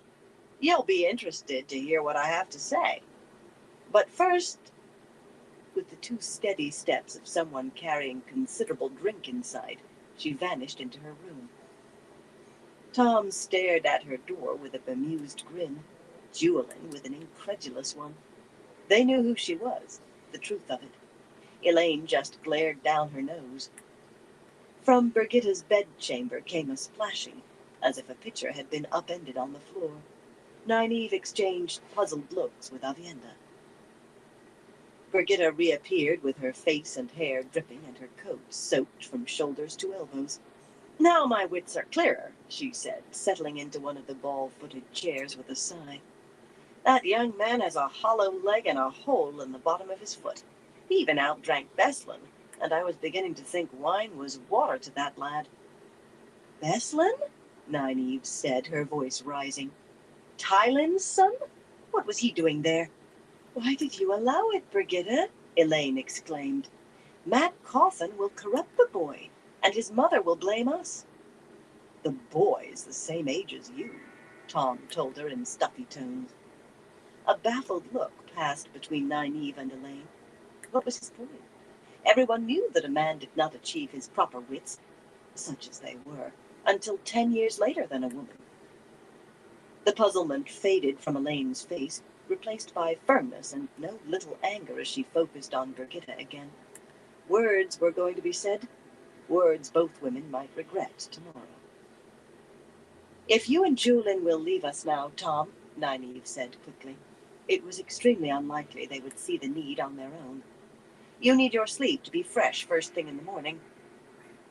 you'll be interested to hear what I have to say. But first," with the two steady steps of someone carrying considerable drink inside, she vanished into her room. Tom stared at her door with a bemused grin, Julian with an incredulous one. They knew who she was, the truth of it. Elaine just glared down her nose. From Brigitta's bedchamber came a splashing, as if a pitcher had been upended on the floor. Nynaeve exchanged puzzled looks with Avienda. Brigitta reappeared with her face and hair dripping and her coat soaked from shoulders to elbows. "Now my wits are clearer," she said, settling into one of the ball-footed chairs with a sigh. "That young man has a hollow leg and a hole in the bottom of his foot. He even outdrank Beslan, and I was beginning to think wine was water to that lad." "Beslan?" Nynaeve said, her voice rising. "Tylin's son? What was he doing there?" "Why did you allow it, Brigitta?" Elaine exclaimed. "Matt Coffin will corrupt the boy, and his mother will blame us." "The boy is the same age as you," Tom told her in stuffy tones. A baffled look passed between Nynaeve and Elaine. What was his point? Everyone knew that a man did not achieve his proper wits, such as they were, until 10 years later than a woman. The puzzlement faded from Elaine's face, replaced by firmness and no little anger as she focused on Brigitta again. Words were going to be said, words both women might regret tomorrow. "If you and Julian will leave us now, Tom," Nynaeve said quickly. It was extremely unlikely they would see the need on their own. "You need your sleep to be fresh first thing in the morning."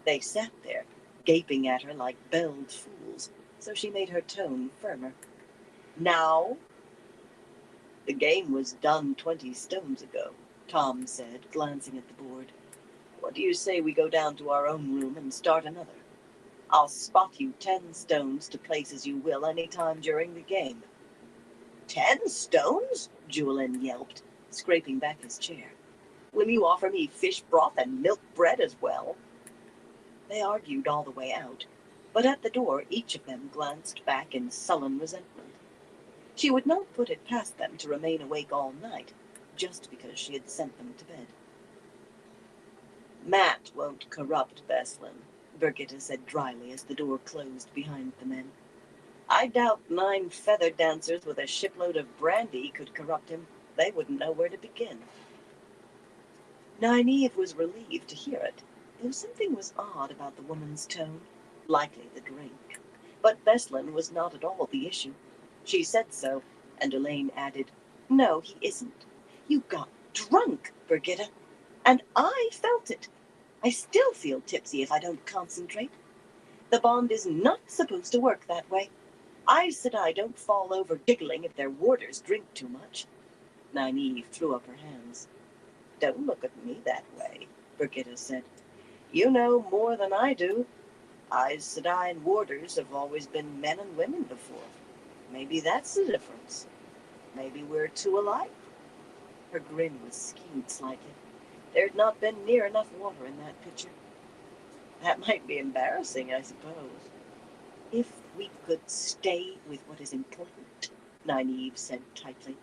They sat there, gaping at her like belled fools, so she made her tone firmer. "Now?" "The game was done 20 stones ago," Tom said, glancing at the board. "What do you say we go down to our own room and start another? I'll spot you 10 stones to place as you will any time during the game. 10 stones? Julian yelped, scraping back his chair. Will you offer me fish broth and milk bread as well? They argued all the way out, but at the door each of them glanced back in sullen resentment. She would not put it past them to remain awake all night, just because she had sent them to bed. Matt won't corrupt Veslin, Birgitta said dryly as the door closed behind the men. I doubt 9 feather dancers with a shipload of brandy could corrupt him. They wouldn't know where to begin. Nynaeve was relieved to hear it, though something was odd about the woman's tone, likely the drink. But Veslin was not at all the issue. She said so, and Elaine added, No, he isn't. You got drunk, Birgitta, and I felt it. I still feel tipsy if I don't concentrate. The bond is not supposed to work that way. Aes Sedai don't fall over giggling if their warders drink too much. Nynaeve threw up her hands. Don't look at me that way, Birgitta said. You know more than I do. Aes Sedai and warders have always been men and women before. Maybe that's the difference. Maybe we're two alike. Her grin was skewed slightly. There had not been near enough water in that pitcher. That might be embarrassing, I suppose. If we could stay with what is important, Nynaeve said tightly,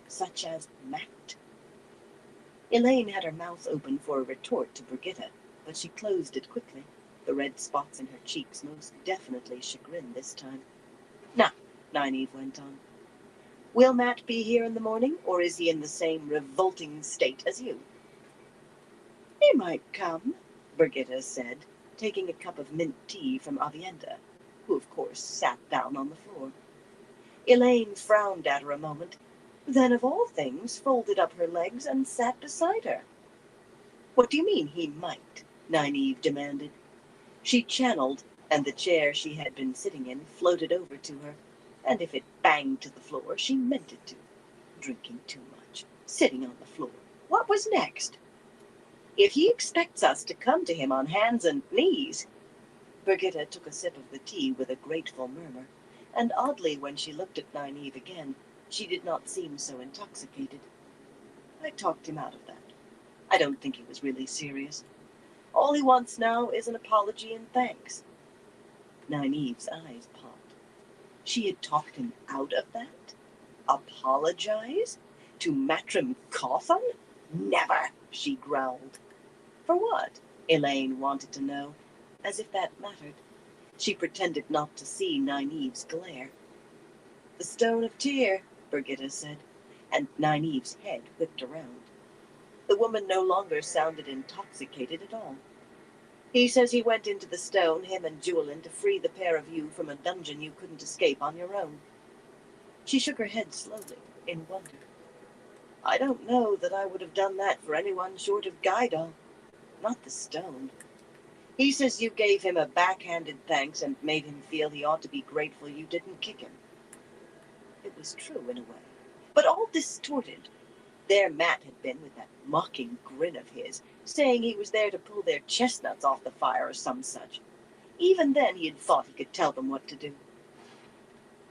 such as Matt. Elaine had her mouth open for a retort to Birgitta, but she closed it quickly, the red spots in her cheeks most definitely chagrin this time. Now, Nynaeve went on, will Matt be here in the morning, or is he in the same revolting state as you? He might come, Birgitta said, taking a cup of mint tea from Avienda, who of course sat down on the floor. Elaine frowned at her a moment, then of all things folded up her legs and sat beside her. What do you mean he might? Nynaeve demanded. She channeled, and the chair she had been sitting in floated over to her, and if it banged to the floor, she meant it to. Drinking too much, sitting on the floor. What was next? If he expects us to come to him on hands and knees. Birgitta took a sip of the tea with a grateful murmur, and oddly when she looked at Nynaeve again, she did not seem so intoxicated. I talked him out of that. I don't think he was really serious. All he wants now is an apology and thanks. Nynaeve's eyes popped. She had talked him out of that? Apologize? To Matrim Cawthon? Never, she growled. For what? Elaine wanted to know, as if that mattered. She pretended not to see Nynaeve's glare. The Stone of Tyr, Birgitta said, and Nynaeve's head whipped around. The woman no longer sounded intoxicated at all. He says he went into the stone, him and Julian, to free the pair of you from a dungeon you couldn't escape on your own. She shook her head slowly, in wonder. I don't know that I would have done that for anyone short of Gaidal. Not the stone. He says you gave him a backhanded thanks and made him feel he ought to be grateful you didn't kick him. It was true in a way, but all distorted. There Matt had been with that mocking grin of his, saying he was there to pull their chestnuts off the fire or some such. Even then he had thought he could tell them what to do.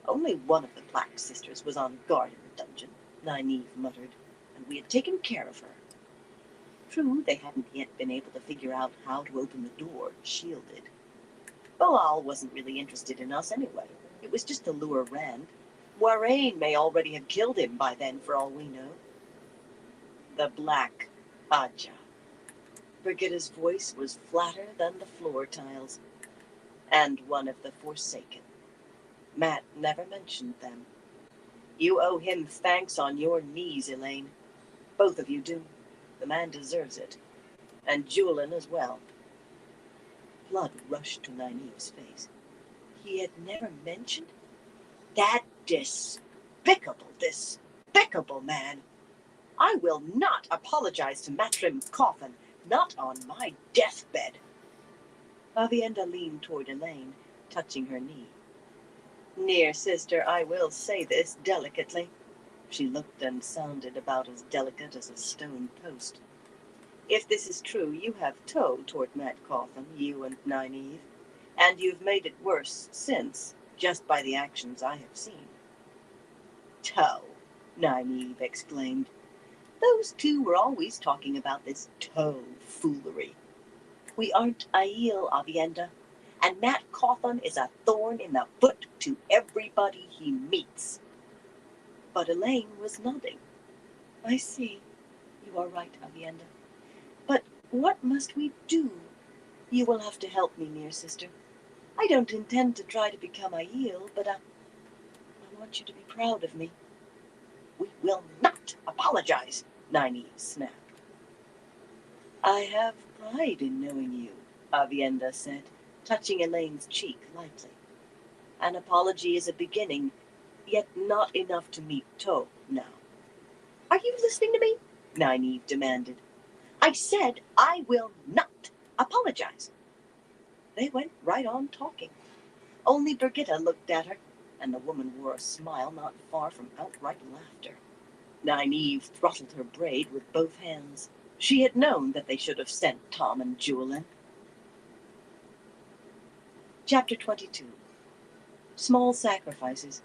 Only one of the Black Sisters was on guard in the dungeon, Nynaeve muttered, and we had taken care of her. True, they hadn't yet been able to figure out how to open the door, shielded. Balal wasn't really interested in us anyway. It was just to lure Rand. Warraine may already have killed him by then, for all we know. The Black Ajah. Birgitta's voice was flatter than the floor tiles. And one of the Forsaken. Matt never mentioned them. You owe him thanks on your knees, Elaine. Both of you do. The man deserves it. And Julian as well. Blood rushed to Nynaeve's face. He had never mentioned? That despicable man. I will not apologize to Matrim Cawthon, not on my deathbed. Avienda leaned toward Elaine, touching her knee. Near sister, I will say this delicately. She looked and sounded about as delicate as a stone post. If this is true, you have toe toward Matt Cawthon, you and Nynaeve, And you've made it worse since, just by the actions I have seen. Toe, Nynaeve exclaimed. Those two were always talking about this toe foolery. We aren't Aiel, Aviendha, and Matt Cawthon is a thorn in the foot to everybody he meets. But Elaine was nodding. I see. You are right, Aviendha. But what must we do? You will have to help me, dear sister. I don't intend to try to become Aiel, but I want you to be proud of me. We will not apologize, Nynaeve snapped. I have pride in knowing you, Aviendha said, touching Elaine's cheek lightly. An apology is a beginning, yet not enough to meet Toe now. Are you listening to me? Nynaeve demanded. I said I will not apologize. They went right on talking. Only Birgitta looked at her, and the woman wore a smile not far from outright laughter. Nynaeve throttled her braid with both hands. She had known that they should have sent Tom and Jewel in. Chapter 22. Small Sacrifices.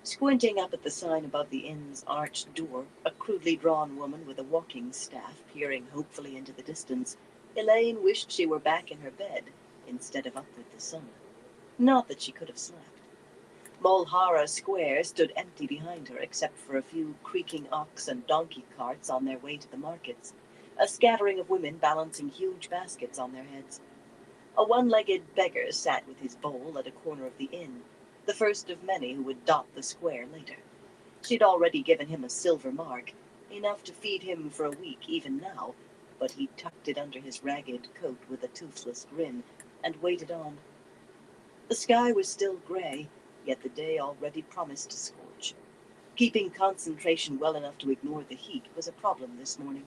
Squinting up at the sign above the inn's arched door, a crudely drawn woman with a walking staff peering hopefully into the distance, Elaine wished she were back in her bed instead of up with the sun. Not that she could have slept. Mulhara Square stood empty behind her except for a few creaking ox and donkey carts on their way to the markets, a scattering of women balancing huge baskets on their heads. A one-legged beggar sat with his bowl at a corner of the inn, the first of many who would dot the square later. She'd already given him a silver mark, enough to feed him for a week even now, but he tucked it under his ragged coat with a toothless grin and waited on. The sky was still grey, yet the day already promised to scorch. Keeping concentration well enough to ignore the heat was a problem this morning.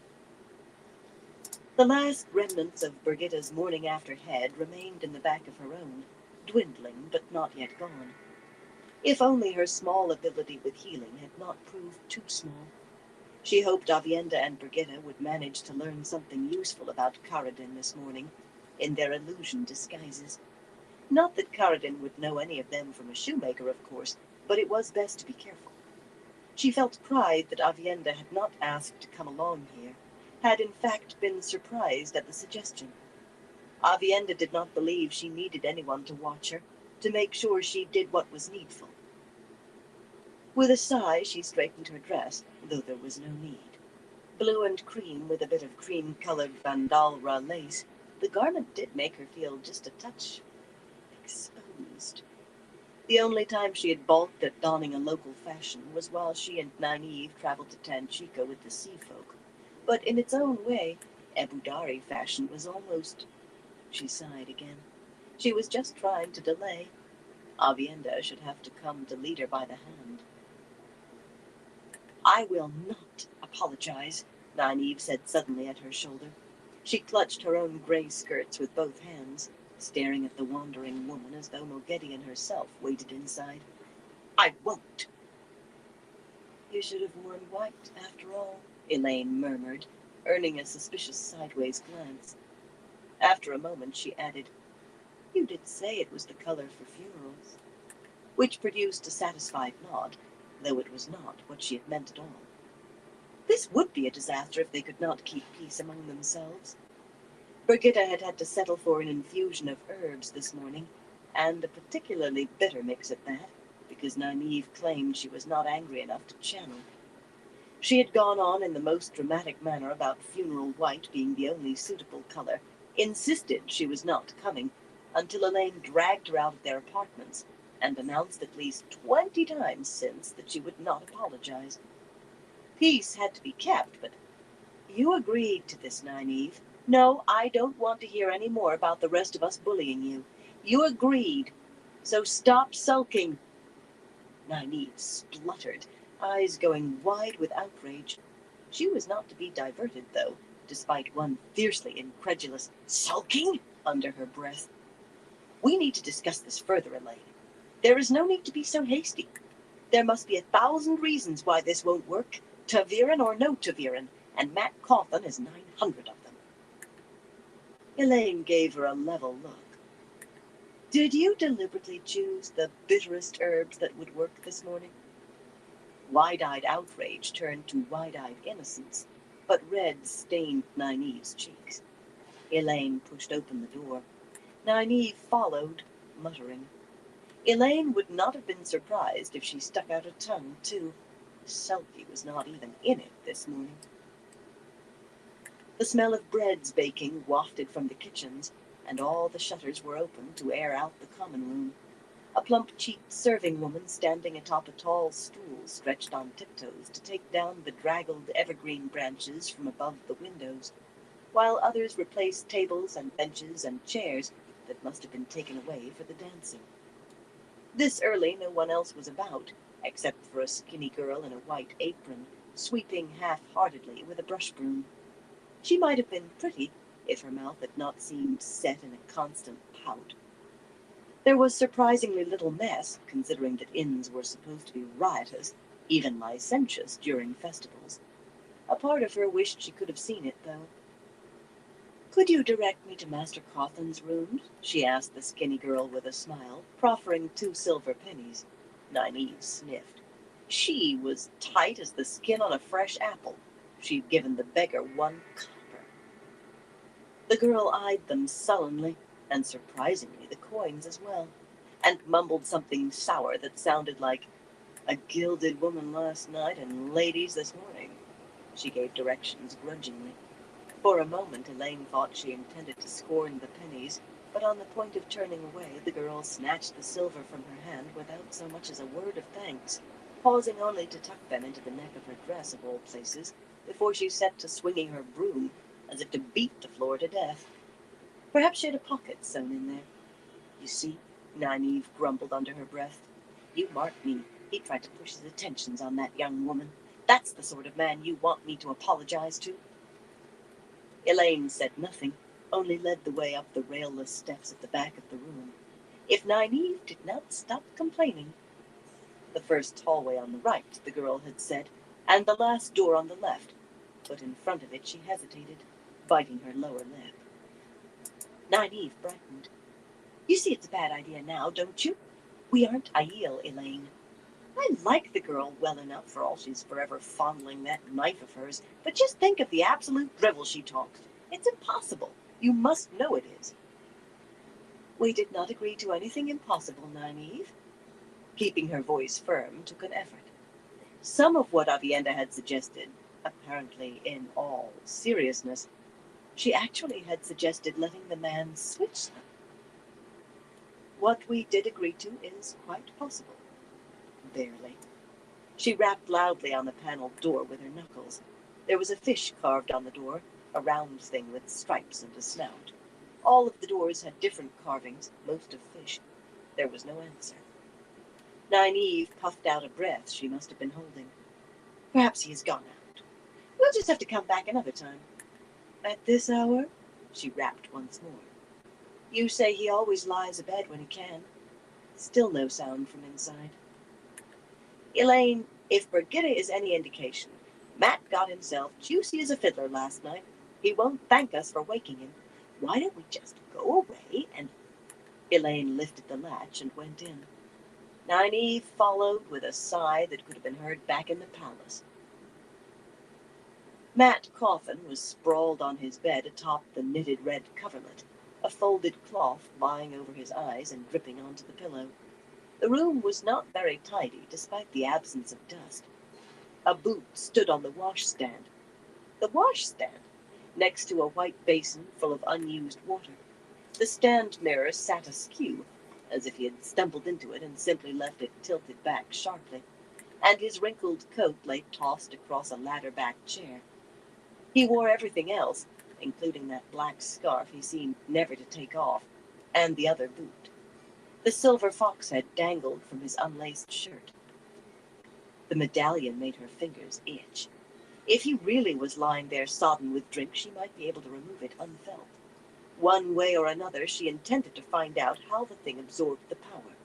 The last remnants of Birgitta's morning after head remained in the back of her own, dwindling but not yet gone. If only her small ability with healing had not proved too small. She hoped Aviendha and Birgitta would manage to learn something useful about Caridin this morning, in their illusion disguises. Not that Caridin would know any of them from a shoemaker, of course, but it was best to be careful. She felt pride that Aviendha had not asked to come along here, had in fact been surprised at the suggestion. Aviendha did not believe she needed anyone to watch her, to make sure she did what was needful. With a sigh, she straightened her dress, though there was no need. Blue and cream with a bit of cream-colored Vandalra lace, the garment did make her feel just a touch exposed. The only time she had balked at donning a local fashion was while she and Nynaeve traveled to Tanchico with the sea folk. But in its own way, Abu Dari fashion was almost... She sighed again. She was just trying to delay. Aviendha should have to come to lead her by the hand. I will not apologize, Nynaeve said suddenly at her shoulder. She clutched her own gray skirts with both hands, staring at the wandering woman as though Moghedien herself waited inside. I won't. You should have worn white, after all, Elaine murmured, earning a suspicious sideways glance. After a moment, she added, You did say it was the color for funerals, which produced a satisfied nod, though it was not what she had meant at all. This would be a disaster if they could not keep peace among themselves. Birgitta had had to settle for an infusion of herbs this morning, and a particularly bitter mix at that, because Nynaeve claimed she was not angry enough to channel. She had gone on in the most dramatic manner about funeral white being the only suitable color, insisted she was not coming, until Elaine dragged her out of their apartments, and announced at least 20 times since that she would not apologize. Peace had to be kept, but you agreed to this, Nynaeve. No, I don't want to hear any more about the rest of us bullying you. You agreed, so stop sulking. Nynaeve spluttered, eyes going wide with outrage. She was not to be diverted, though, despite one fiercely incredulous sulking under her breath. We need to discuss this further, Elaine. There is no need to be so hasty. There must be 1,000 reasons why this won't work, ta'veren or no ta'veren, and Matt Cawthon is 900 of them. Elaine gave her a level look. Did you deliberately choose the bitterest herbs that would work this morning? Wide-eyed outrage turned to wide-eyed innocence, but red stained Nynaeve's cheeks. Elaine pushed open the door. Nynaeve followed, muttering. Elaine would not have been surprised if she stuck out a tongue, too. Selkie was not even in it this morning. The smell of breads baking wafted from the kitchens, and all the shutters were open to air out the common room. A plump-cheeked serving woman standing atop a tall stool stretched on tiptoes to take down the draggled evergreen branches from above the windows, while others replaced tables and benches and chairs that must have been taken away for the dancing. This early no one else was about, except for a skinny girl in a white apron, sweeping half-heartedly with a brush broom. She might have been pretty if her mouth had not seemed set in a constant pout. There was surprisingly little mess, considering that inns were supposed to be riotous, even licentious during festivals. A part of her wished she could have seen it, though. "Could you direct me to Master Cawthon's rooms?" she asked the skinny girl with a smile, proffering 2 silver pennies. Nynaeve sniffed. She was tight as the skin on a fresh apple. She'd given the beggar 1 copper. The girl eyed them sullenly, and surprisingly the coins as well, and mumbled something sour that sounded like, "A gilded woman last night and ladies this morning." She gave directions grudgingly. For a moment Elaine thought she intended to scorn the pennies, but on the point of turning away, the girl snatched the silver from her hand without so much as a word of thanks, pausing only to tuck them into the neck of her dress of all places, before she set to swinging her broom, as if to beat the floor to death. Perhaps she had a pocket sewn in there. "You see," Nynaeve grumbled under her breath. "You marked me. He tried to push his attentions on that young woman. That's the sort of man you want me to apologize to." Elaine said nothing, only led the way up the railless steps at the back of the room. If Nynaeve did not stop complaining. "The first hallway on the right," the girl had said, "and the last door on the left," but in front of it she hesitated, biting her lower lip. Nynaeve brightened. "You see it's a bad idea now, don't you? We aren't Aiel, Elaine. I like the girl well enough for all she's forever fondling that knife of hers, but just think of the absolute drivel she talks. It's impossible. You must know it is." "We did not agree to anything impossible, Nynaeve." Keeping her voice firm took an effort. Some of what Aviendha had suggested, apparently in all seriousness, she actually had suggested letting the man switch them. "What we did agree to is quite possible." Barely. She rapped loudly on the paneled door with her knuckles. There was a fish carved on the door, a round thing with stripes and a snout. All of the doors had different carvings, most of fish. There was no answer. Nynaeve puffed out a breath she must have been holding. "Perhaps he has gone out. We'll just have to come back another time." "At this hour?" She rapped once more. "You say he always lies abed when he can." Still no sound from inside. "Elaine, if Brigitte is any indication, Matt got himself juicy as a fiddler last night. He won't thank us for waking him. Why don't we just go away and—" Elaine lifted the latch and went in. Nynaeve followed with a sigh that could have been heard back in the palace. Matt Cawthon was sprawled on his bed atop the knitted red coverlet, a folded cloth lying over his eyes and dripping onto the pillow. The room was not very tidy, despite the absence of dust. A boot stood on the washstand. The washstand, next to a white basin full of unused water. The stand mirror sat askew, as if he had stumbled into it and simply left it tilted back sharply, and his wrinkled coat lay tossed across a ladder-backed chair. He wore everything else, including that black scarf he seemed never to take off, and the other boot. The silver fox head dangled from his unlaced shirt. The medallion made her fingers itch. If he really was lying there sodden with drink, she might be able to remove it unfelt. One way or another, she intended to find out how the thing absorbed the power.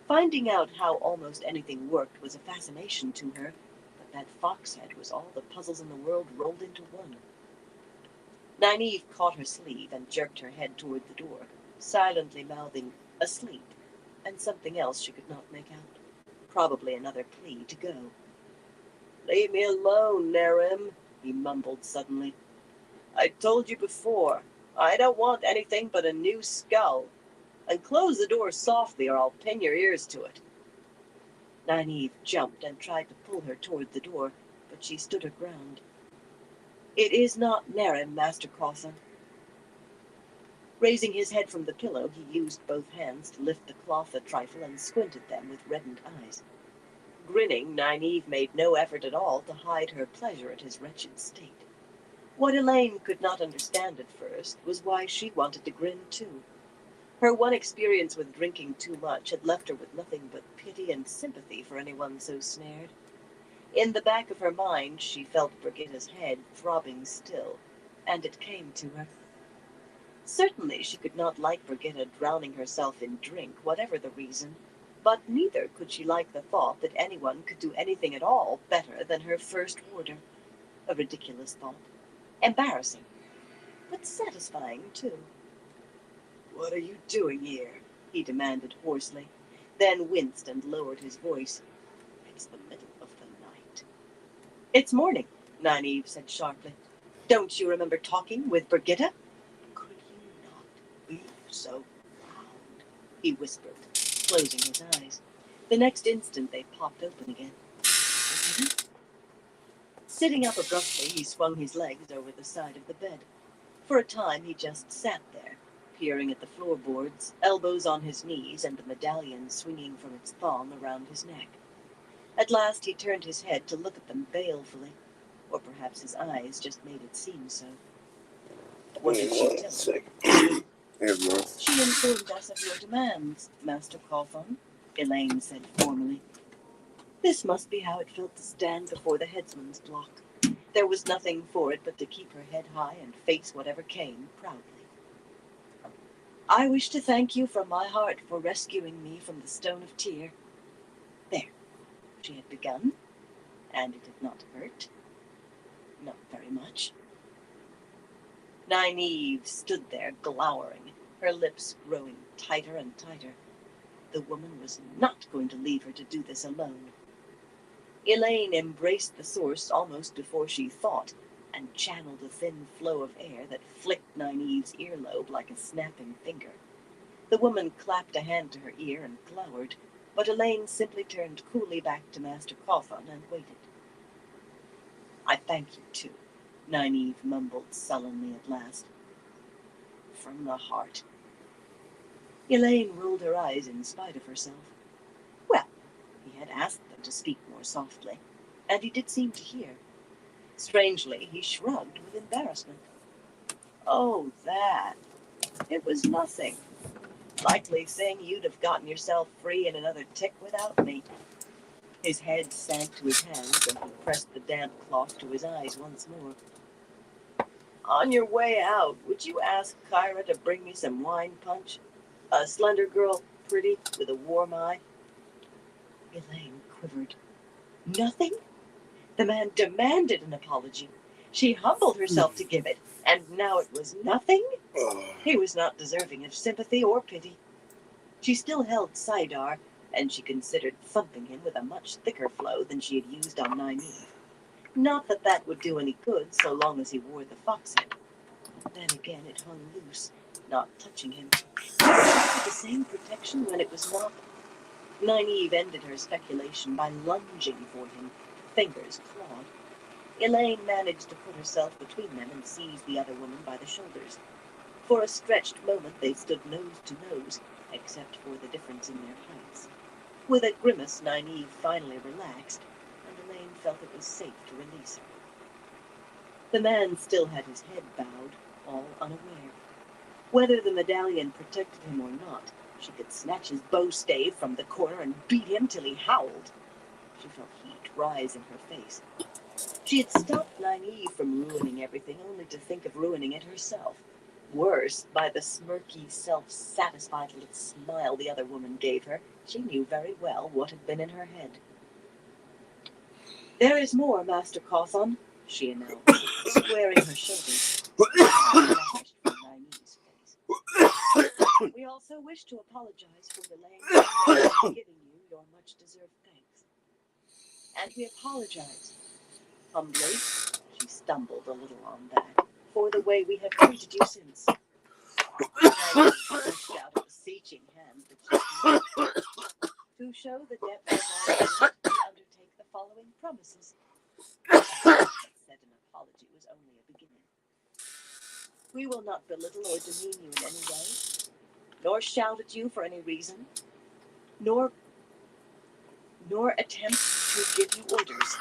Finding out how almost anything worked was a fascination to her, but that fox head was all the puzzles in the world rolled into one. Nynaeve caught her sleeve and jerked her head toward the door, silently mouthing, asleep, and something else she could not make out. Probably another plea to go. "Leave me alone, Nerim," he mumbled suddenly. "I told you before, I don't want anything but a new skull. And close the door softly or I'll pin your ears to it." Nynaeve jumped and tried to pull her toward the door, but she stood her ground. "It is not Nerim, Master Cawthon." Raising his head from the pillow, he used both hands to lift the cloth a trifle and squinted them with reddened eyes. Grinning, Nynaeve made no effort at all to hide her pleasure at his wretched state. What Elaine could not understand at first was why she wanted to grin too. Her one experience with drinking too much had left her with nothing but pity and sympathy for anyone so snared. In the back of her mind, she felt Brigitta's head throbbing still, and it came to her. Certainly she could not like Brigitta drowning herself in drink, whatever the reason, but neither could she like the thought that anyone could do anything at all better than her first warder. A ridiculous thought. Embarrassing, but satisfying too. "What are you doing here?" he demanded hoarsely, then winced and lowered his voice. "It's the middle of the night." "It's morning," Nynaeve said sharply. "Don't you remember talking with Brigitta?" "Could you not be so loud?" he whispered, closing his eyes. The next instant they popped open again. "Brigitta?" Sitting up abruptly, he swung his legs over the side of the bed. For a time he just sat there, peering at the floorboards, elbows on his knees and the medallion swinging from its thong around his neck. At last he turned his head to look at them balefully, or perhaps his eyes just made it seem so. "What did she tell him?" "She informed us of your demands, Master Cawthon," Elaine said formally. This must be how it felt to stand before the headsman's block. There was nothing for it but to keep her head high and face whatever came proudly. "I wish to thank you from my heart for rescuing me from the Stone of Tyr." There, she had begun, and it had not hurt. Not very much. Nynaeve stood there glowering, her lips growing tighter and tighter. The woman was not going to leave her to do this alone. Elaine embraced the source almost before she thought, and channeled a thin flow of air that flicked Nynaeve's earlobe like a snapping finger. The woman clapped a hand to her ear and glowered, but Elaine simply turned coolly back to Master Cawthon and waited. "I thank you, too," Nynaeve mumbled sullenly at last. "From the heart." Elaine rolled her eyes in spite of herself. Well, he had asked them to speak more softly, and he did seem to hear. Strangely, he shrugged with embarrassment. "Oh, that. It was nothing. Likely thing you'd have gotten yourself free in another tick without me." His head sank to his hands, and he pressed the damp cloth to his eyes once more. "On your way out, would you ask Kyra to bring me some wine punch? A slender girl, pretty, with a warm eye." Elaine quivered. Nothing? The man demanded an apology. She humbled herself to give it, and now it was nothing? He was not deserving of sympathy or pity. She still held Saidar, and she considered thumping him with a much thicker flow than she had used on Nynaeve. Not that that would do any good so long as he wore the fox head. Then again it hung loose, not touching him. Was it the same protection when it was not? Nynaeve ended her speculation by lunging for him, fingers clawed. Elaine managed to put herself between them and seize the other woman by the shoulders. For a stretched moment they stood nose to nose, except for the difference in their heights. With a grimace, Nynaeve finally relaxed, and Elaine felt it was safe to release her. The man still had his head bowed, all unaware. Whether the medallion protected him or not, she could snatch his bow stave from the corner and beat him till he howled. She felt heat rise in her face. She had stopped Nynaeve from ruining everything, only to think of ruining it herself. Worse, by the smirky, self-satisfied little smile the other woman gave her, she knew very well what had been in her head. "There is more, Master Cawthon," she announced, squaring her shoulders. Flashed from Nynaeve's face. We also wish to apologize for delaying giving you your much-deserved thanks. And we apologize, humbly, she stumbled a little on that, for the way we have treated you since. I stretched out a beseeching hand, to show the depth of our guilt, we undertake the following promises. Said an apology was only a beginning. We will not belittle or demean you in any way, nor shout at you for any reason, nor attempt to give you orders.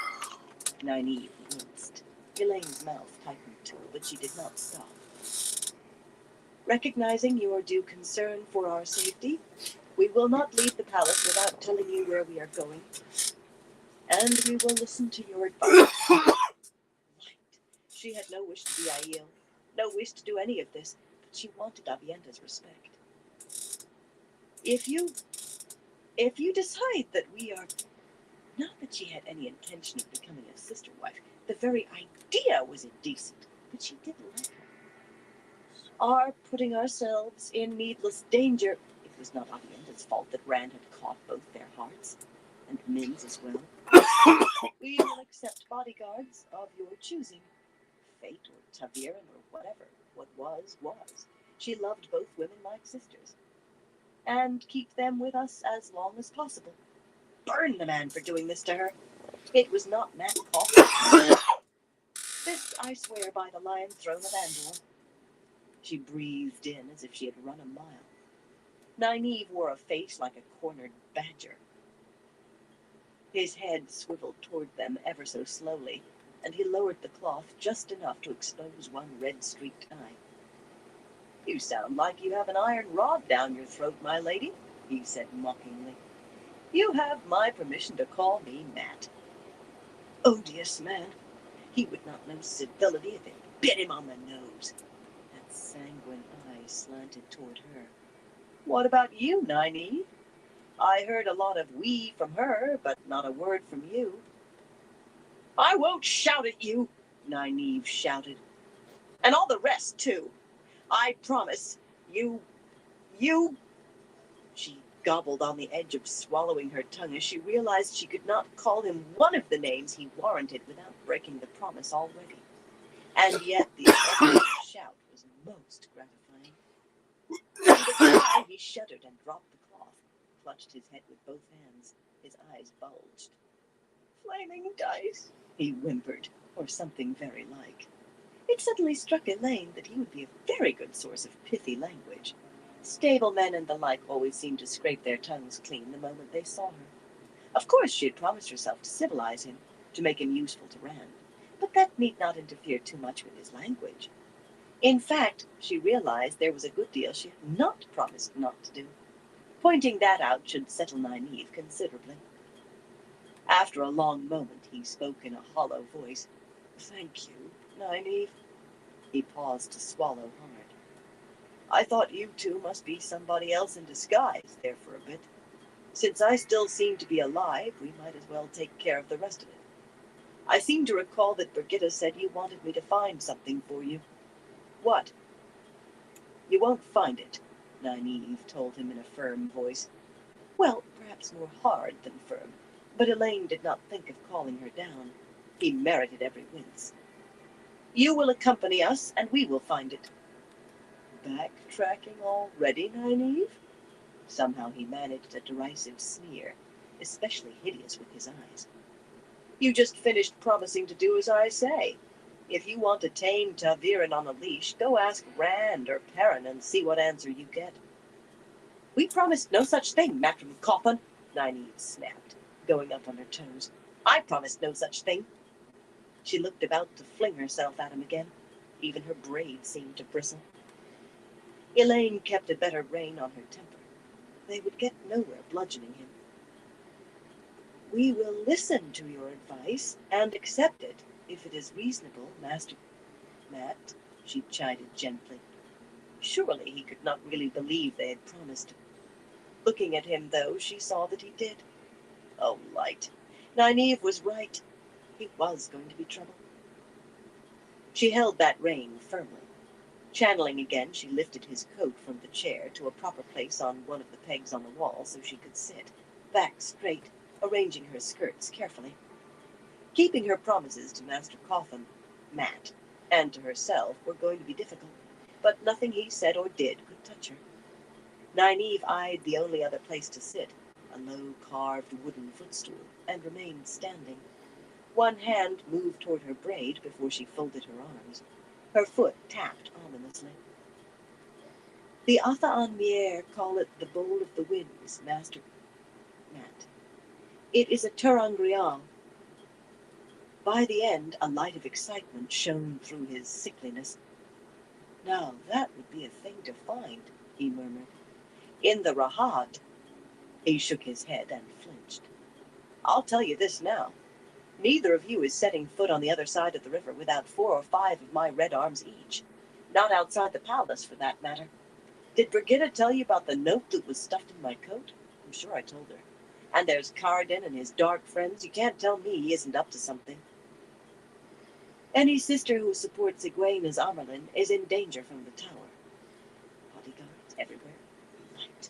Nynaeve winced. Elaine's mouth tightened too, but she did not stop. Recognizing your due concern for our safety, we will not leave the palace without telling you where we are going, and we will listen to your advice. She had no wish to be Aiel, no wish to do any of this, but she wanted Aviendha's respect. If you decide that we are... Not that she had any intention of becoming a sister wife. The very idea was indecent, but she did like her. Are putting ourselves in needless danger. It was not Aviendha's fault that Rand had caught both their hearts, and Min's as well. We will accept bodyguards of your choosing. Fate or Taviran or whatever. What was, was. She loved both women like sisters. And keep them with us as long as possible. Burn the man for doing this to her. It was not Mat Cauthon. This I swear by the Lion Throne of Andor. She breathed in as if she had run a mile. Nynaeve wore a face like a cornered badger. His head swiveled toward them ever so slowly, and he lowered the cloth just enough to expose one red-streaked eye. You sound like you have an iron rod down your throat, my lady, he said mockingly. You have my permission to call me Mat. Odious man. He would not know civility if it bit him on the nose. That sanguine eye slanted toward her. What about you, Nynaeve? I heard a lot of "we" from her, but not a word from you. I won't shout at you, Nynaeve shouted. And all the rest, too. I promise you... She gobbled on the edge of swallowing her tongue as she realized she could not call him one of the names he warranted without breaking the promise already. And yet the shout was most gratifying. With a cry, he shuddered and dropped the cloth, clutched his head with both hands. His eyes bulged. Flaming dice, he whimpered, or something very like. It suddenly struck Elaine that he would be a very good source of pithy language. Stablemen and the like always seemed to scrape their tongues clean the moment they saw her. Of course she had promised herself to civilize him, to make him useful to Rand, but that need not interfere too much with his language. In fact, she realized there was a good deal she had not promised not to do. Pointing that out should settle Nynaeve considerably. After a long moment, he spoke in a hollow voice. Thank you, Nynaeve. He paused to swallow hard. I thought you two must be somebody else in disguise there for a bit. Since I still seem to be alive, we might as well take care of the rest of it. I seem to recall that Brigitta said you wanted me to find something for you. What? You won't find it, Nynaeve told him in a firm voice. Well, perhaps more hard than firm, but Elaine did not think of calling her down. He merited every wince. You will accompany us, and we will find it. Backtracking already, Nynaeve? Somehow he managed a derisive sneer, especially hideous with his eyes. You just finished promising to do as I say. If you want to tame Taviran on a leash, go ask Rand or Perrin and see what answer you get. We promised no such thing, Matrim Cauthon, Nynaeve snapped, going up on her toes. I promised no such thing. She looked about to fling herself at him again. Even her braid seemed to bristle. Elaine kept a better rein on her temper. They would get nowhere bludgeoning him. We will listen to your advice and accept it, if it is reasonable, Master Mat, she chided gently. Surely he could not really believe they had promised. Looking at him, though, she saw that he did. Oh, light. Nynaeve was right. He was going to be trouble. She held that rein firmly. Channeling again, she lifted his coat from the chair to a proper place on one of the pegs on the wall so she could sit, back straight, arranging her skirts carefully. Keeping her promises to Master Coffin, Matt, and to herself were going to be difficult, but nothing he said or did could touch her. Nynaeve eyed the only other place to sit, a low carved wooden footstool, and remained standing. One hand moved toward her braid before she folded her arms. Her foot tapped ominously. The Atha-an-Mier call it the Bowl of the Winds, Master Matt. It is a ter'angreal. By the end, a light of excitement shone through his sickliness. Now that would be a thing to find, he murmured. In the Rahad. He shook his head and flinched. I'll tell you this now. Neither of you is setting foot on the other side of the river without 4 or 5 of my red arms each. Not outside the palace, for that matter. Did Brigitta tell you about the note that was stuffed in my coat? I'm sure I told her. And there's Karadin and his dark friends. You can't tell me he isn't up to something. Any sister who supports Egwene as Amyrlin is in danger from the tower. Bodyguards everywhere. Light.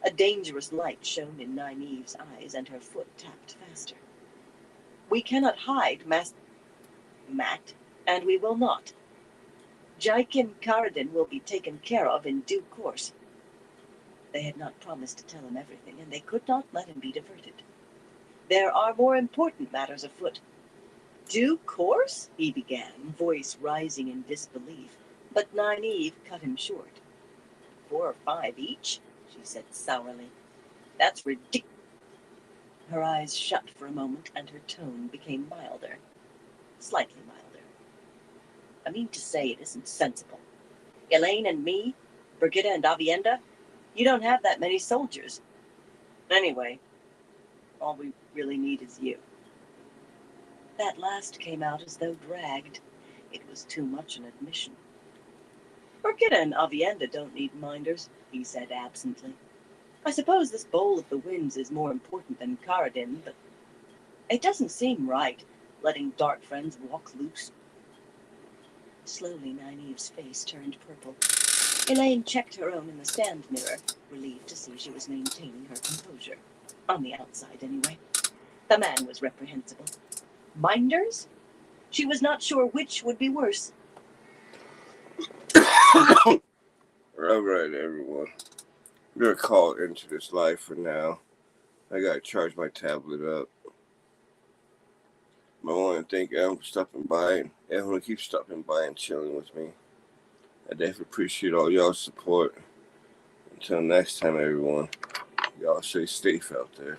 A dangerous light shone in Nynaeve's eyes, and her foot tapped faster. We cannot hide, Matt, and we will not. Jaikin Karadin will be taken care of in due course. They had not promised to tell him everything, and they could not let him be diverted. There are more important matters afoot. Due course? He began, voice rising in disbelief, but Nynaeve cut him short. 4 or 5 each? She said sourly. That's ridiculous. Her eyes shut for a moment, and her tone became milder. Slightly milder. I mean to say it isn't sensible. Elaine and me, Brigitta and Avienda, you don't have that many soldiers. Anyway, all we really need is you. That last came out as though dragged. It was too much an admission. Brigitta and Avienda don't need minders, he said absently. I suppose this Bowl of the Winds is more important than Karadin, but it doesn't seem right, letting dark friends walk loose. Slowly, Nynaeve's face turned purple. Elaine checked her own in the stand mirror, relieved to see she was maintaining her composure. On the outside, anyway. The man was reprehensible. Minders? She was not sure which would be worse. All right, everyone. I'm going to call it into this life for now. I got to charge my tablet up. I want to thank Evan for stopping by, and everyone keeps stopping by and chilling with me. I definitely appreciate all y'all's support. Until next time, everyone, y'all stay safe out there.